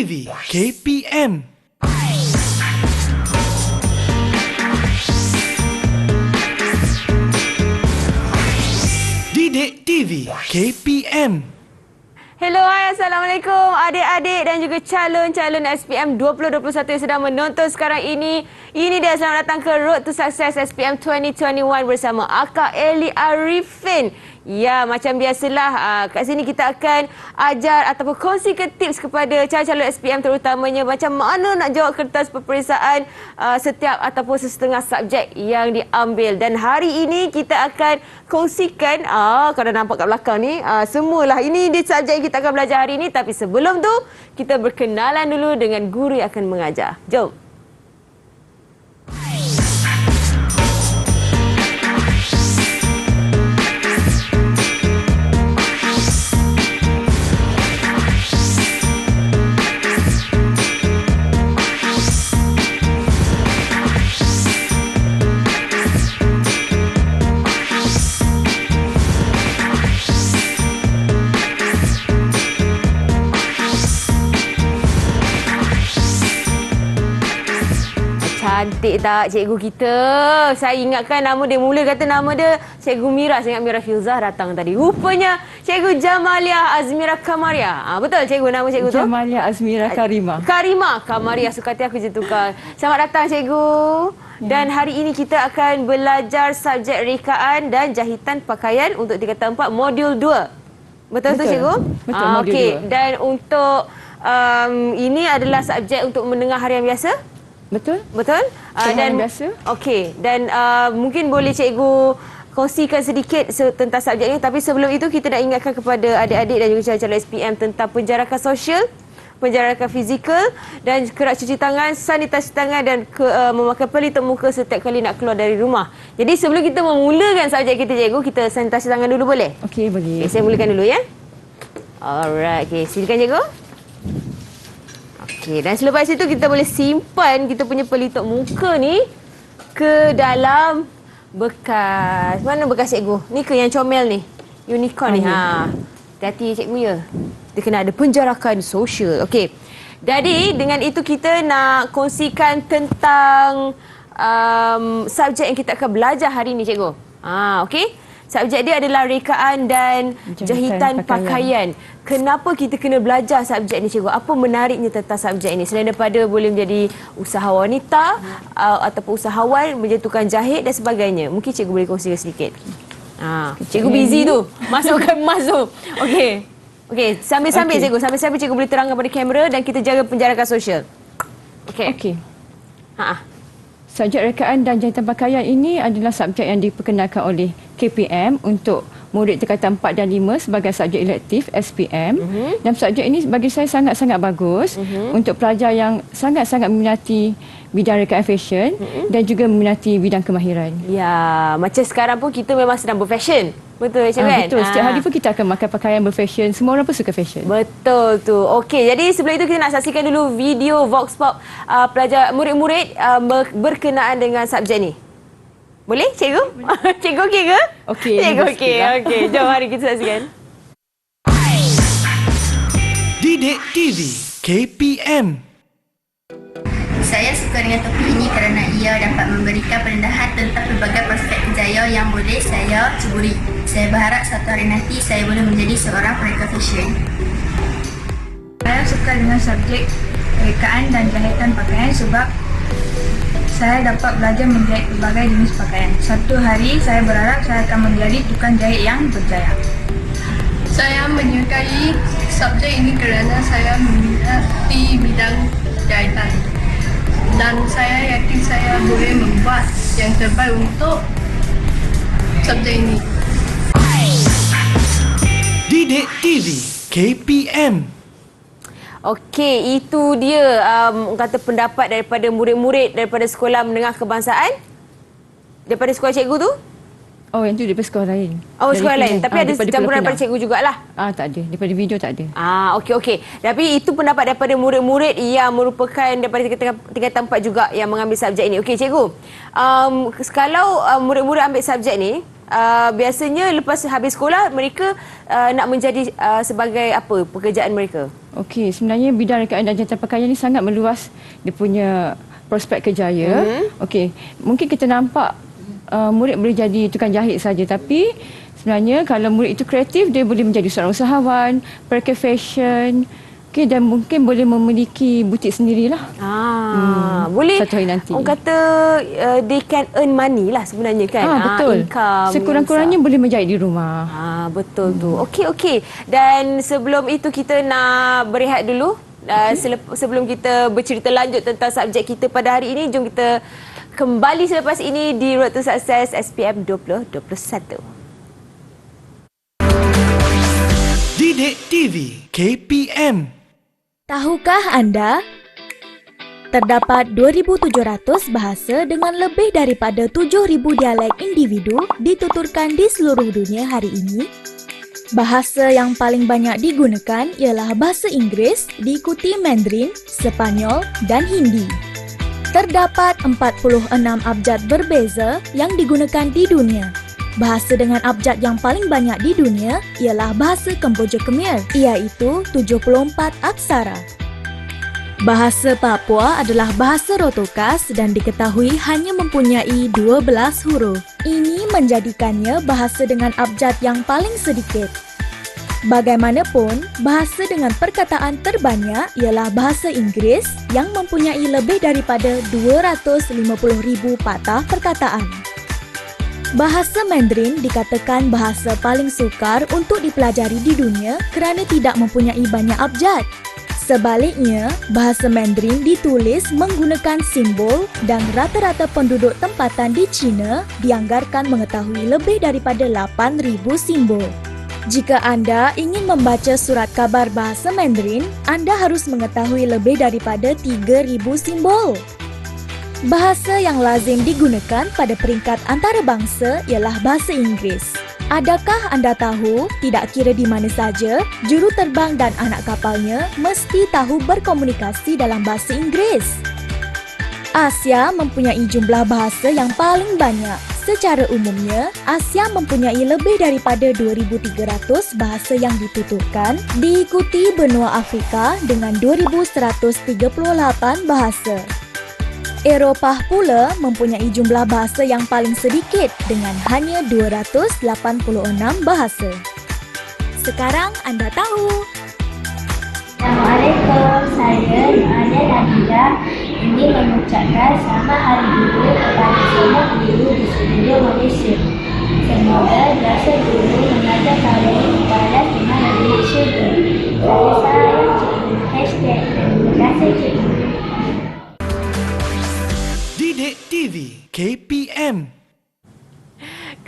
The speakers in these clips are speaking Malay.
TV KPM. Didik TV KPM. Hello, hai, Assalamualaikum adik-adik dan juga calon-calon SPM 2021 yang sedang menonton sekarang ini. Ini dia, selamat datang ke Road to Success SPM 2021 bersama Akak Elly Arifin. Ya, macam biasalah, kat sini kita akan ajar ataupun kongsikan tips kepada calon-calon SPM terutamanya macam mana nak jawab kertas peperiksaan setiap ataupun sesetengah subjek yang diambil. Dan hari ini kita akan kongsikan, kalau nampak kat belakang ni, semualah ini di subjek yang kita akan belajar hari ini. Tapi sebelum tu, kita berkenalan dulu dengan guru yang akan mengajar. Jom. Cantik tak cikgu kita? Saya ingatkan nama dia, mula kata nama dia Cikgu Mira. Saya ingat Mira Filzah datang tadi. Rupanya Cikgu Jamalia Azmira Kamaria. Betul cikgu nama cikgu tu? Jamalia Azmira Karima. Karima Kamaria. Suka hati aku je tukar. Selamat datang cikgu. Dan hari ini kita akan belajar subjek rekaan dan jahitan pakaian untuk tingkatan 4 modul 2. Betul tu cikgu? Betul, modul 2. Dan untuk ini adalah subjek untuk menengah harian biasa? Betul? Betul? Dan biasa. Okey, dan mungkin boleh cikgu kongsikan sedikit tentang subjek ini, tapi sebelum itu kita nak ingatkan kepada adik-adik dan juga calon-calon SPM tentang penjarakan sosial, penjarakan fizikal dan kerak cuci tangan, sanitasi tangan dan memakai pelitup muka setiap kali nak keluar dari rumah. Jadi sebelum kita memulakan subjek kita cikgu, kita sanitasi tangan dulu boleh? Okey, bagi. Okay, saya mulakan dulu ya. Alright, okey, silakan cikgu. Okey, dan selepas itu kita boleh simpan kita punya pelitup muka ni ke dalam bekas. Mana bekas cikgu? Ni ke yang comel ni? Unicorn ni. Hati-hati cikgu ya. Dia kena ada penjarakan sosial. Okey. Jadi dengan itu kita nak kongsikan tentang subjek yang kita akan belajar hari ni cikgu. Okey. Subjek dia adalah rekaan dan jahitan pakaian. Kenapa kita kena belajar subjek ni cikgu? Apa menariknya tentang subjek ini? Selain daripada boleh menjadi usahawan wanita ataupun usahawan, menjadi tukang jahit dan sebagainya. Mungkin cikgu boleh kongsikan sedikit. Cikgu busy tu. Masukkan emas tu. Okey. Okey, sambil-sambil cikgu. Sambil-sambil cikgu boleh terangkan pada kamera dan kita jaga penjarakan sosial. Okey. Subjek rekaan dan jahitan pakaian ini adalah subjek yang diperkenalkan oleh KPM untuk murid tingkatan 4 dan 5 sebagai subjek elektif SPM. Dan subjek ini bagi saya sangat-sangat bagus untuk pelajar yang sangat-sangat meminati bidang rekaan fashion dan juga meminati bidang kemahiran. Ya, macam sekarang pun kita memang sedang berfashion. Betul macam kan? Betul, setiap hari pun kita akan pakai pakaian berfashion. Semua orang pun suka fashion. Betul tu. Okey, jadi sebelum itu kita nak saksikan dulu video Vox Pop pelajar murid-murid berkenaan dengan subjek ni. Boleh cikgu? Boleh. Cikgu okey ke? Okey. Cikgu okey. Okey, jom mari kita saksikan. Didik TV KPM. Saya suka dengan topik ini kerana ia dapat memberikan pendedahan tentang pelbagai prospek kerjaya yang boleh saya ceburi. Saya berharap suatu hari nanti saya boleh menjadi seorang pereka fashion. Saya suka dengan subjek rekaan dan jahitan pakaian sebab saya dapat belajar menjahit pelbagai jenis pakaian. Satu hari saya berharap saya akan menjadi tukang jahit yang berjaya. Saya menyukai subjek ini kerana saya meminati bidang jahitan. Dan saya yakin saya boleh membuat yang terbaik untuk subjek ini. Didik TV KPM. Okey, itu dia kata pendapat daripada murid-murid daripada sekolah menengah kebangsaan. Daripada sekolah cikgu tu? Oh, yang tu daripada sekolah lain. Oh, sekolah lain. Tapi ada campuran daripada cikgu jugalah. Tak ada. Daripada video tak ada. Okey. Tapi itu pendapat daripada murid-murid yang merupakan daripada tingkatan 4 juga yang mengambil subjek ini. Okey, cikgu. Kalau murid-murid ambil subjek ni, biasanya lepas habis sekolah, mereka nak menjadi sebagai apa pekerjaan mereka? Okey, sebenarnya bidang rekaan dan jantan pakaian ni sangat meluas dia punya prospek kerjaya. Okey, mungkin kita nampak murid boleh jadi tukang jahit saja, tapi sebenarnya kalau murid itu kreatif, dia boleh menjadi seorang usahawan, perakir fashion, okey, dan mungkin boleh memiliki butik sendirilah. Boleh. Satu hari nanti. Orang kata they can earn money lah sebenarnya kan. Betul. Income. Sekurang-kurangnya boleh menjahit di rumah. Betul tu. Okey. Dan sebelum itu kita nak berehat dulu. Sebelum kita bercerita lanjut tentang subjek kita pada hari ini, jom kita kembali selepas ini di Road to Success SPM 2021. Didik TV KPM. Tahukah anda? Terdapat 2,700 bahasa dengan lebih daripada 7,000 dialek individu dituturkan di seluruh dunia hari ini. Bahasa yang paling banyak digunakan ialah bahasa Inggeris, diikuti Mandarin, Sepanyol dan Hindi. Terdapat 46 abjad berbeza yang digunakan di dunia. Bahasa dengan abjad yang paling banyak di dunia ialah bahasa Kemboja Khmer, iaitu 74 aksara. Bahasa Papua adalah bahasa Rotokas dan diketahui hanya mempunyai 12 huruf. Ini menjadikannya bahasa dengan abjad yang paling sedikit. Bagaimanapun, bahasa dengan perkataan terbanyak ialah bahasa Inggeris yang mempunyai lebih daripada 250,000 patah perkataan. Bahasa Mandarin dikatakan bahasa paling sukar untuk dipelajari di dunia kerana tidak mempunyai banyak abjad. Sebaliknya, bahasa Mandarin ditulis menggunakan simbol dan rata-rata penduduk tempatan di China dianggarkan mengetahui lebih daripada 8,000 simbol. Jika anda ingin membaca surat khabar bahasa Mandarin, anda harus mengetahui lebih daripada 3,000 simbol. Bahasa yang lazim digunakan pada peringkat antarabangsa ialah bahasa Inggeris. Adakah anda tahu, tidak kira di mana saja, juruterbang dan anak kapalnya mesti tahu berkomunikasi dalam bahasa Inggeris? Asia mempunyai jumlah bahasa yang paling banyak. Secara umumnya, Asia mempunyai lebih daripada 2,300 bahasa yang dituturkan, diikuti benua Afrika dengan 2,138 bahasa. Eropah pula mempunyai jumlah bahasa yang paling sedikit dengan hanya 286 bahasa. Sekarang anda tahu. Assalamualaikum, saya Nu'alia Nabila ingin mengucapkan selamat hari guru kepada semua guru di seluruh Malaysia. Semoga jasa guru mengajar kalian kepada dengan lebih syurga. Saya sayang cikgu. Terima kasih cikgu. Didik TV KPM.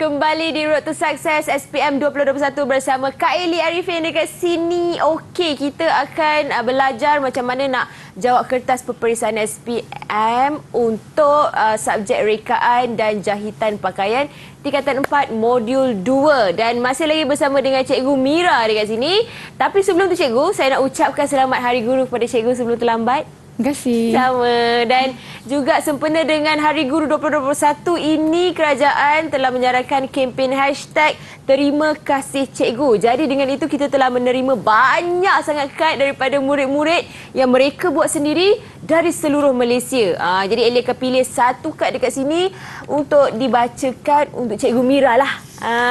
Kembali di Road to Success SPM 2021 bersama Kak Eli Arifin dekat sini. Okey, kita akan belajar macam mana nak jawab kertas peperiksaan SPM untuk subjek rekaan dan jahitan pakaian tingkatan 4 modul 2. Dan masih lagi bersama dengan Cikgu Mira dekat sini. Tapi sebelum tu Cikgu, saya nak ucapkan selamat Hari Guru kepada Cikgu sebelum terlambat. Terima kasih. Sama. Dan juga sempena dengan Hari Guru 2021 ini, kerajaan telah menjalankan kempen hashtag Terima Kasih Cikgu. Jadi dengan itu kita telah menerima banyak sangat kad daripada murid-murid yang mereka buat sendiri dari seluruh Malaysia. Jadi Eli akan pilih satu kad dekat sini untuk dibacakan untuk Cikgu Mira lah.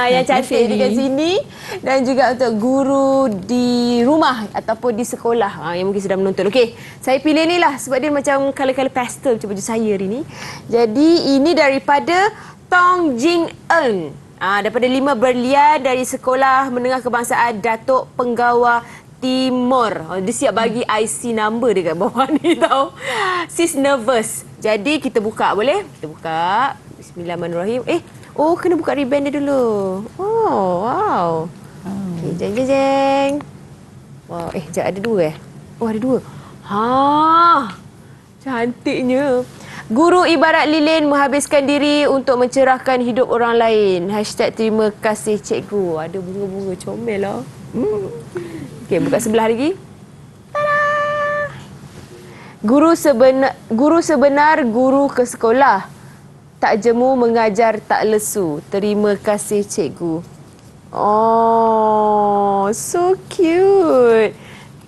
Yang cantik dekat sini, dan juga untuk guru di rumah ataupun di sekolah yang mungkin sedang menonton. Okey, saya pilih ni lah sebab dia macam colour-colour pastel macam baju saya hari ni. Jadi ini daripada Tong Jing Eun. Daripada 5 berlian dari Sekolah Menengah Kebangsaan Datuk Penggawa Timur. Dia siap bagi IC number dekat bawah ni tau. Sis nervous. Jadi kita buka, boleh? Kita buka. Bismillahirrahmanirrahim. Oh, kena buka ribbon dia dulu. Oh, wow. Okay, jeng, jeng, jeng. Wow, sekejap, ada 2 Oh, ada 2. Cantiknya. Guru ibarat lilin menghabiskan diri untuk mencerahkan hidup orang lain. Hashtag terima kasih cikgu. Ada bunga-bunga comel lah. Okey, buka sebelah lagi. Tada! Guru sebenar guru ke sekolah. Tak jemu mengajar tak lesu. Terima kasih cikgu. Oh, so cute.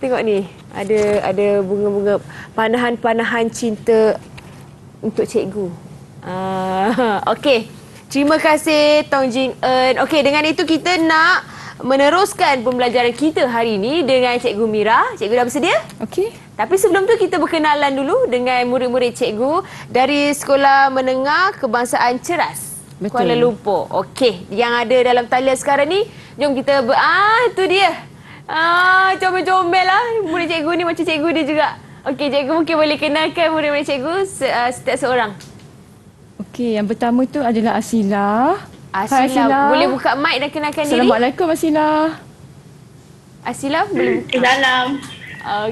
Tengok ni. Ada bunga-bunga panahan-panahan cinta untuk cikgu. Okey. Terima kasih Tong Jin Eun. Okey, dengan itu kita nak meneruskan pembelajaran kita hari ini dengan Cikgu Mira. Cikgu dah bersedia? Okey. Tapi sebelum tu kita berkenalan dulu dengan murid-murid cikgu dari Sekolah Menengah Kebangsaan Ceras, Betul. Kuala Lumpur. Okey, yang ada dalam talian sekarang ni, jom kita tu dia. Comel-comel lah. Murid cikgu ni macam cikgu dia juga. Okey, cikgu mungkin boleh kenalkan murid-murid cikgu setiap seorang. Okey, yang pertama tu adalah Asila. Hai, Asila, boleh buka mic dan kenalkan diri? Assalamualaikum Asila. Asila, boleh buka? Salam.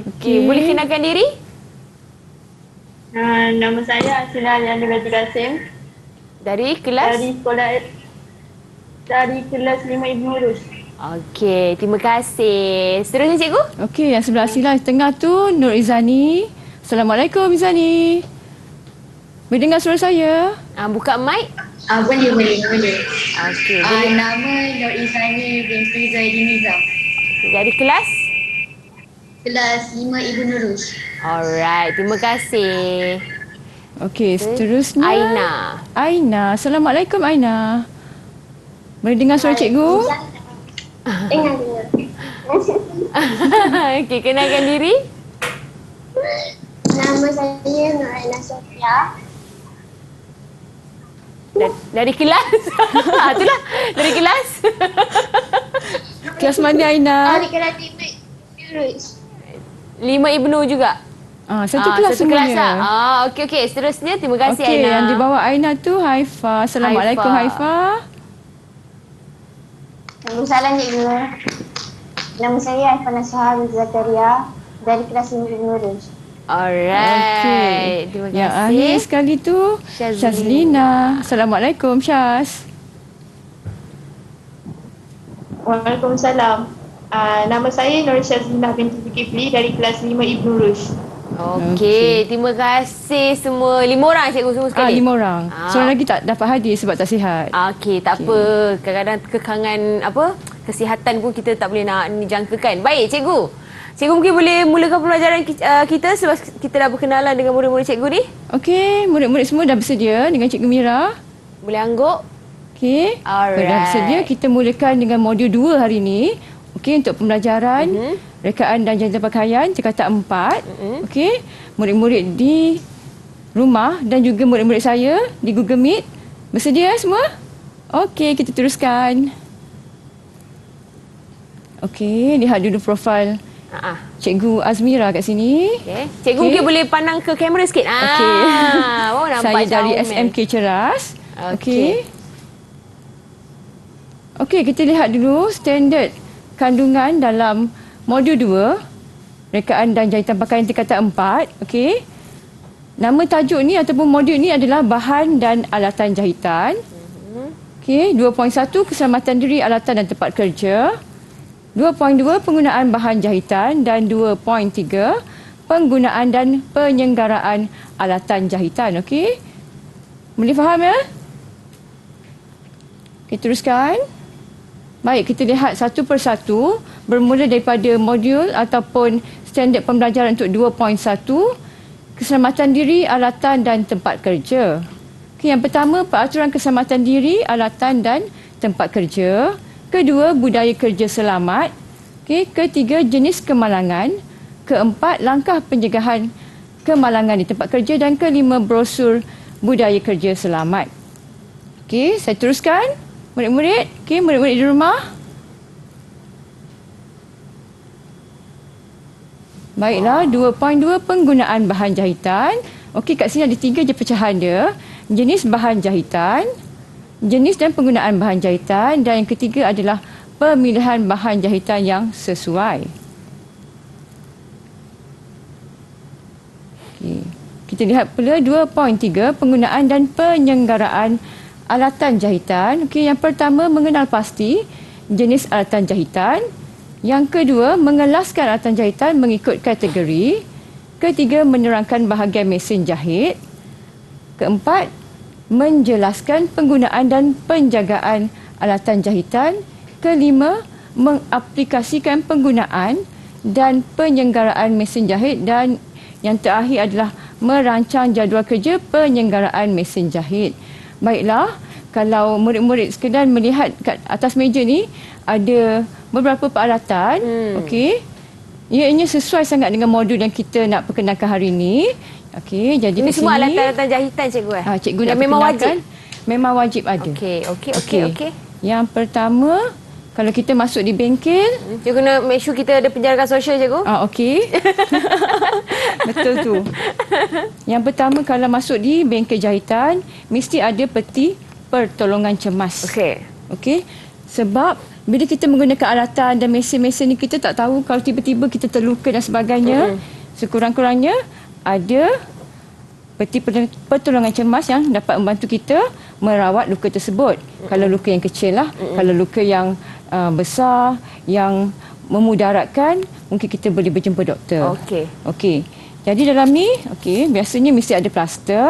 Okey, boleh kenalkan diri? Nama saya Asila Liana Raja Kasim. Dari kelas? Dari kelas 5 Ibn Urus. Okey, terima kasih. Seterusnya cikgu? Okey, yang sebelah Asila tengah tu Nur Izani. Assalamualaikum Izani. Boleh dengar suara saya? Buka mic. Boleh. Okey, boleh. Nama Nur Izani binti Zaidi Nizam. Dari kelas? Kelas 5 Ibn Urus. Alright, terima kasih. Okey, seterusnya Aina. Assalamualaikum Aina. Boleh dengar suara cikgu? Dengar. Okey, kenalkan diri. Nama saya Nuraina Sofia. Dari kelas? Itulah, dari kelas. Kelas mana Aina? Dari kelas 5 Urus. 5 Ibnu juga? Satu kelas satu kelas semuanya. lah. Okey. Seterusnya, terima kasih Okey, Aina. yang di bawah Aina tu Haifa. Assalamualaikum Haifa. Waalaikumsalam cikgu. Nama saya Haifah Nasuha bin Zakaria dari kelas 5 Ibn Urus. Alright. Terima kasih. Yang akhir sekali tu Syazlina. Assalamualaikum Syaz. Waalaikumsalam. Nama saya Nur Syazlina binti Zulkifli dari kelas 5 Ibn Urus. Okey, terima kasih semua. 5 orang cikgu semua sekali? 5 orang. Seorang lagi tak dapat hadir sebab tak sihat. Okey, tak apa. Kadang-kadang kekangan kesihatan pun kita tak boleh nak jangkakan. Baik, cikgu. Cikgu mungkin boleh mulakan pembelajaran kita sebab kita dah berkenalan dengan murid-murid cikgu ni. Okey, murid-murid semua dah bersedia dengan Cikgu Mira. Boleh angguk? Okey. Alright. Dah bersedia, kita mulakan dengan modul 2 hari ini. Okey, untuk pembelajaran rekaan dan jangka pakaian tingkatan 4. Okey, murid-murid di rumah dan juga murid-murid saya di Google Meet. Bersedia semua? Okey, kita teruskan. Okey, lihat dulu profil Cikgu Azmira kat sini. Okay. Cikgu mungkin boleh pandang ke kamera sikit. Okey. Nampak saya dari comel. SMK Ceras. Okey. Okey, kita lihat dulu standard kandungan dalam modul 2 rekaan dan jahitan pakaian tingkatan 4. Okey. Nama tajuk ni ataupun modul ni adalah bahan dan alatan jahitan. Okey, 2.1 keselamatan diri alatan dan tempat kerja. 2.2 penggunaan bahan jahitan dan 2.3 penggunaan dan penyenggaraan alatan jahitan. Okey. Boleh faham ya? Okey, teruskan. Baik, kita lihat satu persatu bermula daripada modul ataupun standard pembelajaran untuk 2.1 keselamatan diri alatan dan tempat kerja. Okey, yang pertama peraturan keselamatan diri alatan dan tempat kerja. Kedua, budaya kerja selamat. Okey, ketiga, jenis kemalangan. Keempat, langkah pencegahan kemalangan di tempat kerja. Dan kelima, brosur budaya kerja selamat. Okey, saya teruskan. Murid-murid, okey, murid-murid di rumah. Baiklah, 2.2 penggunaan bahan jahitan. Okey, kat sini ada 3 je pecahan dia. Jenis bahan jahitan, jenis dan penggunaan bahan jahitan, dan yang ketiga adalah pemilihan bahan jahitan yang sesuai. Okay. Kita lihat pula 2.3 penggunaan dan penyenggaraan alatan jahitan. Okey, yang pertama mengenal pasti jenis alatan jahitan. Yang kedua mengelaskan alatan jahitan mengikut kategori. Ketiga menerangkan bahagian mesin jahit. Keempat menjelaskan penggunaan dan penjagaan alatan jahitan. Kelima, mengaplikasikan penggunaan dan penyelenggaraan mesin jahit, dan yang terakhir adalah merancang jadual kerja penyelenggaraan mesin jahit. Baiklah, kalau murid-murid sekadar melihat kat atas meja ni ada beberapa peralatan, okey. Ianya sesuai sangat dengan modul yang kita nak perkenalkan hari ini. Okey, jadi Ini kat semua sini alatan-alatan jahitan cikgu cikgu yang nak memang perkenalkan. wajib. Memang wajib ada. Okey. Yang pertama, kalau kita masuk di bengkel, Cikgu kena make sure kita ada penjarakan sosial cikgu. okey. Betul tu. Yang pertama, kalau masuk di bengkel jahitan, mesti ada peti pertolongan cemas. Okey. Sebab bila kita menggunakan alatan dan mesin-mesin ni, kita tak tahu kalau tiba-tiba kita terluka dan sebagainya. Sekurang-kurangnya ada peti pertolongan cemas yang dapat membantu kita merawat luka tersebut. Kalau luka yang kecil lah, kalau luka yang besar, yang memudaratkan, mungkin kita boleh berjumpa doktor. Okey. Jadi dalam ni, biasanya mesti ada plaster.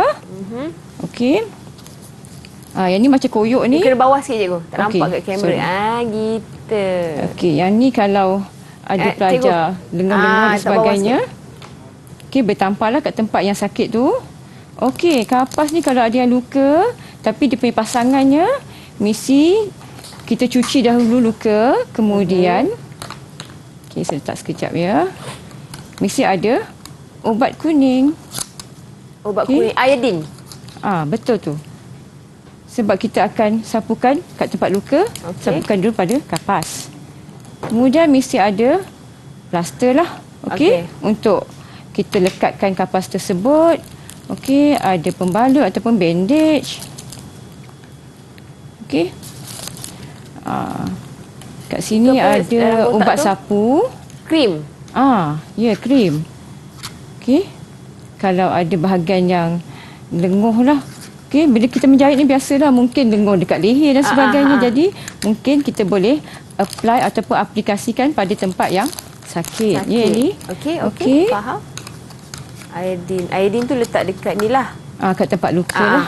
Okey. Yang ni macam koyok ni. Kena bawah sikit cikgu. Tak nampak kat kamera. Sorry. Gitu. Okey, yang ni kalau ada pelajar lengan-lengan dan sebagainya. Okey, bertampaklah kat tempat yang sakit tu. Okey, kapas ni kalau ada yang luka, tapi dia punya pasangannya, mesti kita cuci dahulu luka, kemudian okey, saya letak sekejap ya. Mesti ada ubat kuning. Ubat kuning, iodine. Betul tu. Sebab kita akan sapukan kat tempat luka, sapukan dulu pada kapas. Kemudian mesti ada plaster lah, okey, untuk kita lekatkan kapas tersebut. Okey, ada pembalut ataupun bandage. Okey. Kat sini ada ubat sapu. Krim. Ya, krim. Okey. Kalau ada bahagian yang lenguh lah. Okey, bila kita menjahit ni biasalah mungkin lenguh dekat leher dan sebagainya. Jadi mungkin kita boleh apply ataupun aplikasikan pada tempat yang sakit. Ya, ni. Okey. Faham. Iodine tu letak dekat ni lah. Kat tempat luka lah.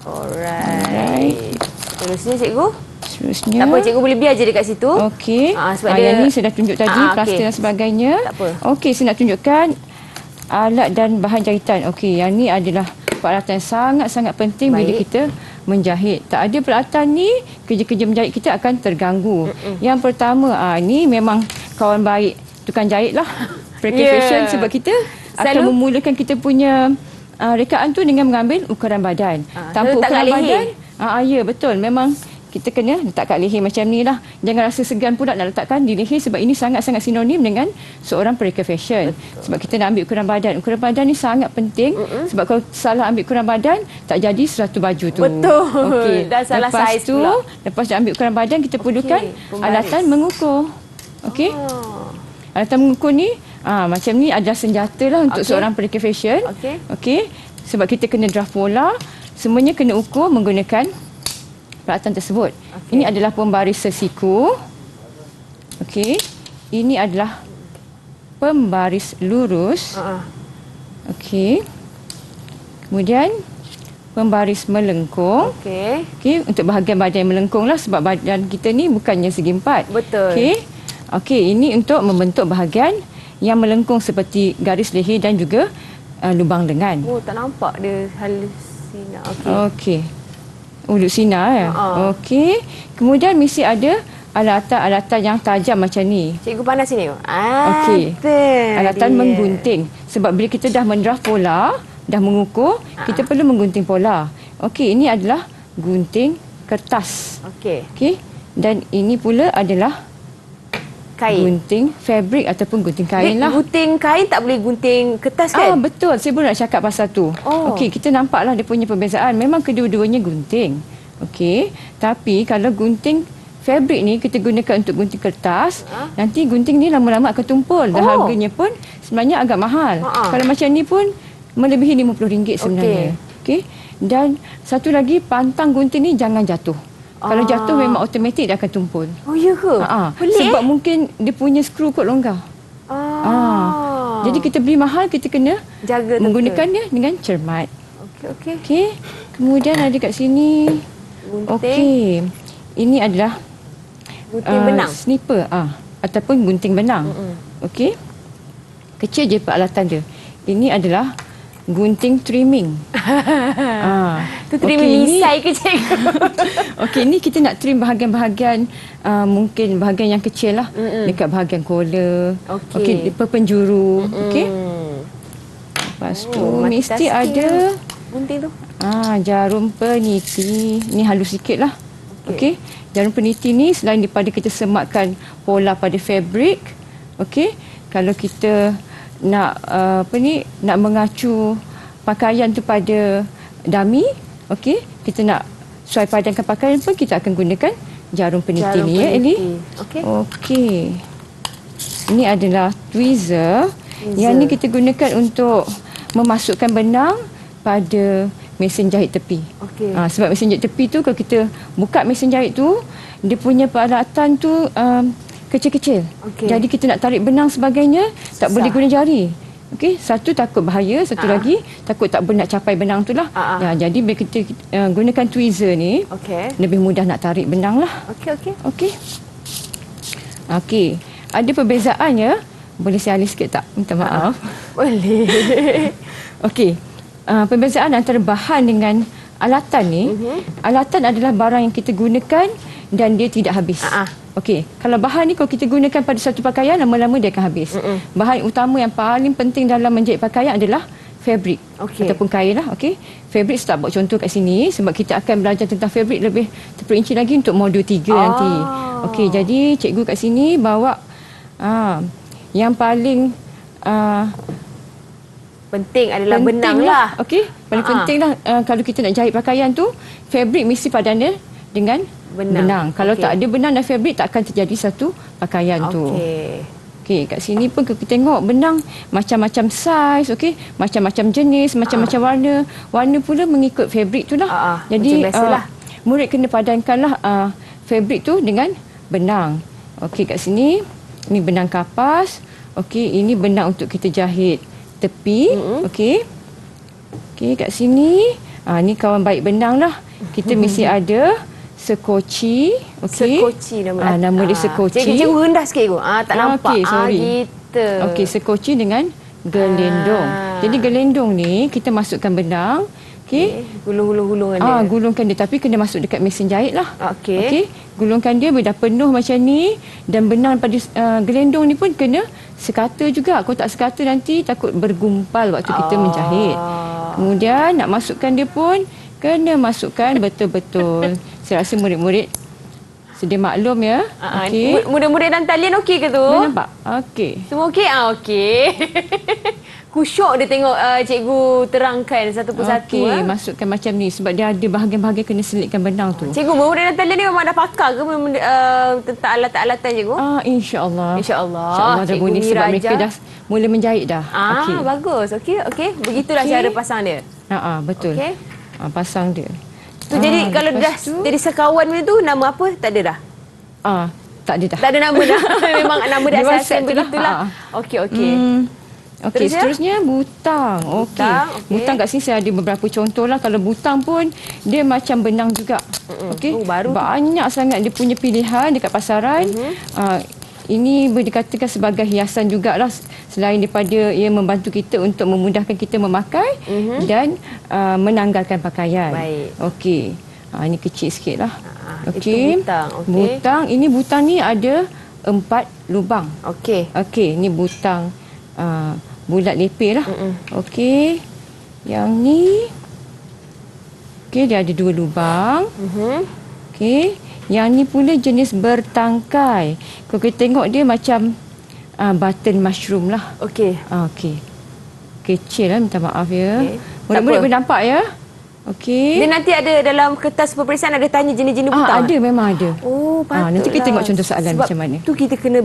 Alright. Terusnya cikgu? Seterusnya. Tak apa, cikgu boleh biar je dekat situ. Okey. Sebab yang ni saya dah tunjuk tadi, plaster dan sebagainya. Tak apa. Okey, saya nak tunjukkan alat dan bahan jahitan. Okey, yang ni adalah peralatan sangat-sangat penting bila kita menjahit. Tak ada peralatan ni, kerja-kerja menjahit kita akan terganggu. Yang pertama, ni memang kawan baik tukang jahit lah. Fashion, sebab kita akan memulakan kita punya rekaan tu dengan mengambil ukuran badan. Tanpa ukuran badan, ya betul. Memang kita kena letak kat leher macam ni lah. Jangan rasa segan pula nak letakkan di leher, sebab ini sangat-sangat sinonim dengan seorang pereka fashion. Sebab kita nak ambil ukuran badan. Ukuran badan ni sangat penting, sebab kalau salah ambil ukuran badan, tak jadi satu baju tu. Betul. Dan salah saiz pula. Lepas dah ambil ukuran badan, kita perlukan alatan mengukur. Okey. Alatan mengukur ni macam ni adalah senjata lah untuk seorang pereka fashion. Okey. Sebab kita kena draft pola, semuanya kena ukur menggunakan peralatan tersebut. Ini adalah pembaris sesiku. Okey. Ini adalah pembaris lurus. Okey. Kemudian pembaris melengkung. Okey, untuk bahagian badan yang melengkung lah, sebab badan kita ni bukannya segi empat. Betul. Okey, ini untuk membentuk bahagian yang melengkung seperti garis leher dan juga lubang lengan. Tak nampak dia halusina. Okey. Duduk sinar ya. Okey. Kemudian mesti ada alatan-alatan yang tajam macam ni. Cikgu panas sini. Okey. Alatan menggunting. Sebab bila kita dah mendraft pola, dah mengukur, kita perlu menggunting pola. Okey, ini adalah gunting kertas. Okey. Dan ini pula adalah kain. Gunting fabrik ataupun gunting kain lah. Gunting kain tak boleh gunting kertas kan? Betul. Saya baru nak cakap pasal tu. Okey, kita nampaklah dia punya perbezaan. Memang kedua-duanya gunting. Okey. Tapi kalau gunting fabrik ni kita gunakan untuk gunting kertas, nanti gunting ni lama-lama akan tumpul. Dan harganya pun sebenarnya agak mahal. Kalau macam ni pun melebihi RM50 sebenarnya. Okey. Dan satu lagi, pantang gunting ni jangan jatuh. Kalau jatuh memang automatik dia akan tumpul. Ya ke? Sebab mungkin dia punya skru kot longgar. Jadi kita beli mahal, kita kena jaga menggunakannya dengan cermat. Okey. Kemudian ada kat sini. Okey. Ini adalah gunting benang. Sniper. ataupun gunting benang. Okey. Kecil je peralatan dia. Ini adalah gunting trimming. Tu trimming misai ke cikgu? Okey, ni kita nak trim bahagian-bahagian mungkin bahagian yang kecil lah. Dekat bahagian collar. Okey, penjuru. Okey. Lepas tu mesti ada gunting tu. Jarum peniti. Ni halus sikit lah. Okey. Jarum peniti ni selain daripada kita sematkan pola pada fabric. Okey. Kalau kita nak nak mengacu pakaian tu pada dummy, okey, kita nak sesuai padankan pakaian pun kita akan gunakan jarum peniti ni ya Eli. Okey. Ini adalah tweezer. Yang ni kita gunakan untuk memasukkan benang pada mesin jahit tepi. Sebab mesin jahit tepi tu kalau kita buka mesin jahit tu, dia punya peralatan tu kecil-kecil. Jadi kita nak tarik benang sebagainya tak boleh guna jari. Okey, satu takut bahaya, satu lagi takut tak boleh nak capai benang tu lah. Jadi bila kita gunakan tweezer ni, lebih mudah nak tarik benang lah. Okey. Ada perbezaannya. Boleh saya alih sikit tak? Minta maaf. Boleh. Okey. Perbezaan antara bahan dengan alatan ni, alatan adalah barang yang kita gunakan dan dia tidak habis. Okey, kalau bahan ni kalau kita gunakan pada satu pakaian, lama-lama dia akan habis. Bahan utama yang paling penting dalam menjahit pakaian adalah fabric ataupun kain lah. Okey, fabric saya tak buat contoh kat sini sebab kita akan belajar tentang fabric lebih terperinci lagi untuk modul 3 nanti. Okey, jadi cikgu kat sini bawa yang paling penting adalah benang lah. Okey, paling penting lah kalau kita nak jahit pakaian tu, fabric mesti padannya dengan benang. Kalau tak ada benang dan fabric, tak akan terjadi satu pakaian tu. Okey, kat sini pun kita tengok benang macam-macam saiz, okey, macam-macam jenis, macam-macam warna. Warna pula mengikut fabric tu lah. Jadi murid kena padankanlah fabric tu dengan benang. Okey, kat sini ni benang kapas. Okey, ini benang untuk kita jahit tepi. Okey. Okey, kat sini ni kawan baik benang lah. Kita mesti ada sekoci. Okey. Sekoci nama. Nama dia sekoci. Cikgu rendah sikit cikgu. Tak nampak. Okey, sorry. Gitu. Okey, sekoci dengan gelendong. Jadi gelendong ni kita masukkan benang. Okey. Gulung-gulung dia. Gulungkan dia, tapi kena masuk dekat mesin jahit lah. Okey. Gulungkan dia bila dah penuh macam ni, dan benang pada gelendong ni pun kena sekata juga. Kalau tak sekata nanti takut bergumpal waktu kita menjahit. Kemudian nak masukkan dia pun kena masukkan betul-betul. Saya rasa murid-murid sedia maklum ya. Okey. Murid-murid dan talian okey ke tu? Nampak? Okey. Semua okey? Okey. Kusyuk dia tengok cikgu terangkan satu persatu. Okey, masukkan macam ni sebab dia ada bahagian-bahagian kena selitkan benang tu. Cikgu, murid dan talian ni memang dah pakar ke tentang alatan-alatan cikgu? InsyaAllah. InsyaAllah. Cikgu ni sebab mereka dah mula menjahit dah. Bagus. Okey. Begitulah cara pasang dia. Betul. Okey. Pasang dia. Tu jadi kalau dah jadi sekawan macam tu, nama apa? Tak ada dah? Tak ada dah. Tak ada nama dah. Memang nama dia asal begitulah. Okey. Okey, seterusnya butang. Okey. Butang kat sini saya ada beberapa contoh lah. Kalau butang pun dia macam benang juga. Okey. Banyak sangat dia punya pilihan dekat pasaran. Ini boleh dikatakan sebagai hiasan jugalah, selain daripada ia membantu kita untuk memudahkan kita memakai dan menanggalkan pakaian. Baik. Okey. Ini kecil sikit lah. Okey. Butang. Ini butang ni ada 4 lubang. Okey. Ini butang bulat lepeh lah. Okey. Yang ni okey, dia ada 2 lubang. Okey. Yang ni pula jenis bertangkai. Kalau kita tengok dia macam button mushroom lah. Okey. Okey. Kecil lah, minta maaf ya. Murid-murid boleh nampak ya. Okey. Dia nanti ada dalam kertas peperiksaan ada tanya jenis-jenis butang. Ada, memang ada. Patutlah. Nanti kita tengok contoh soalan sebab macam mana. Tu kita kena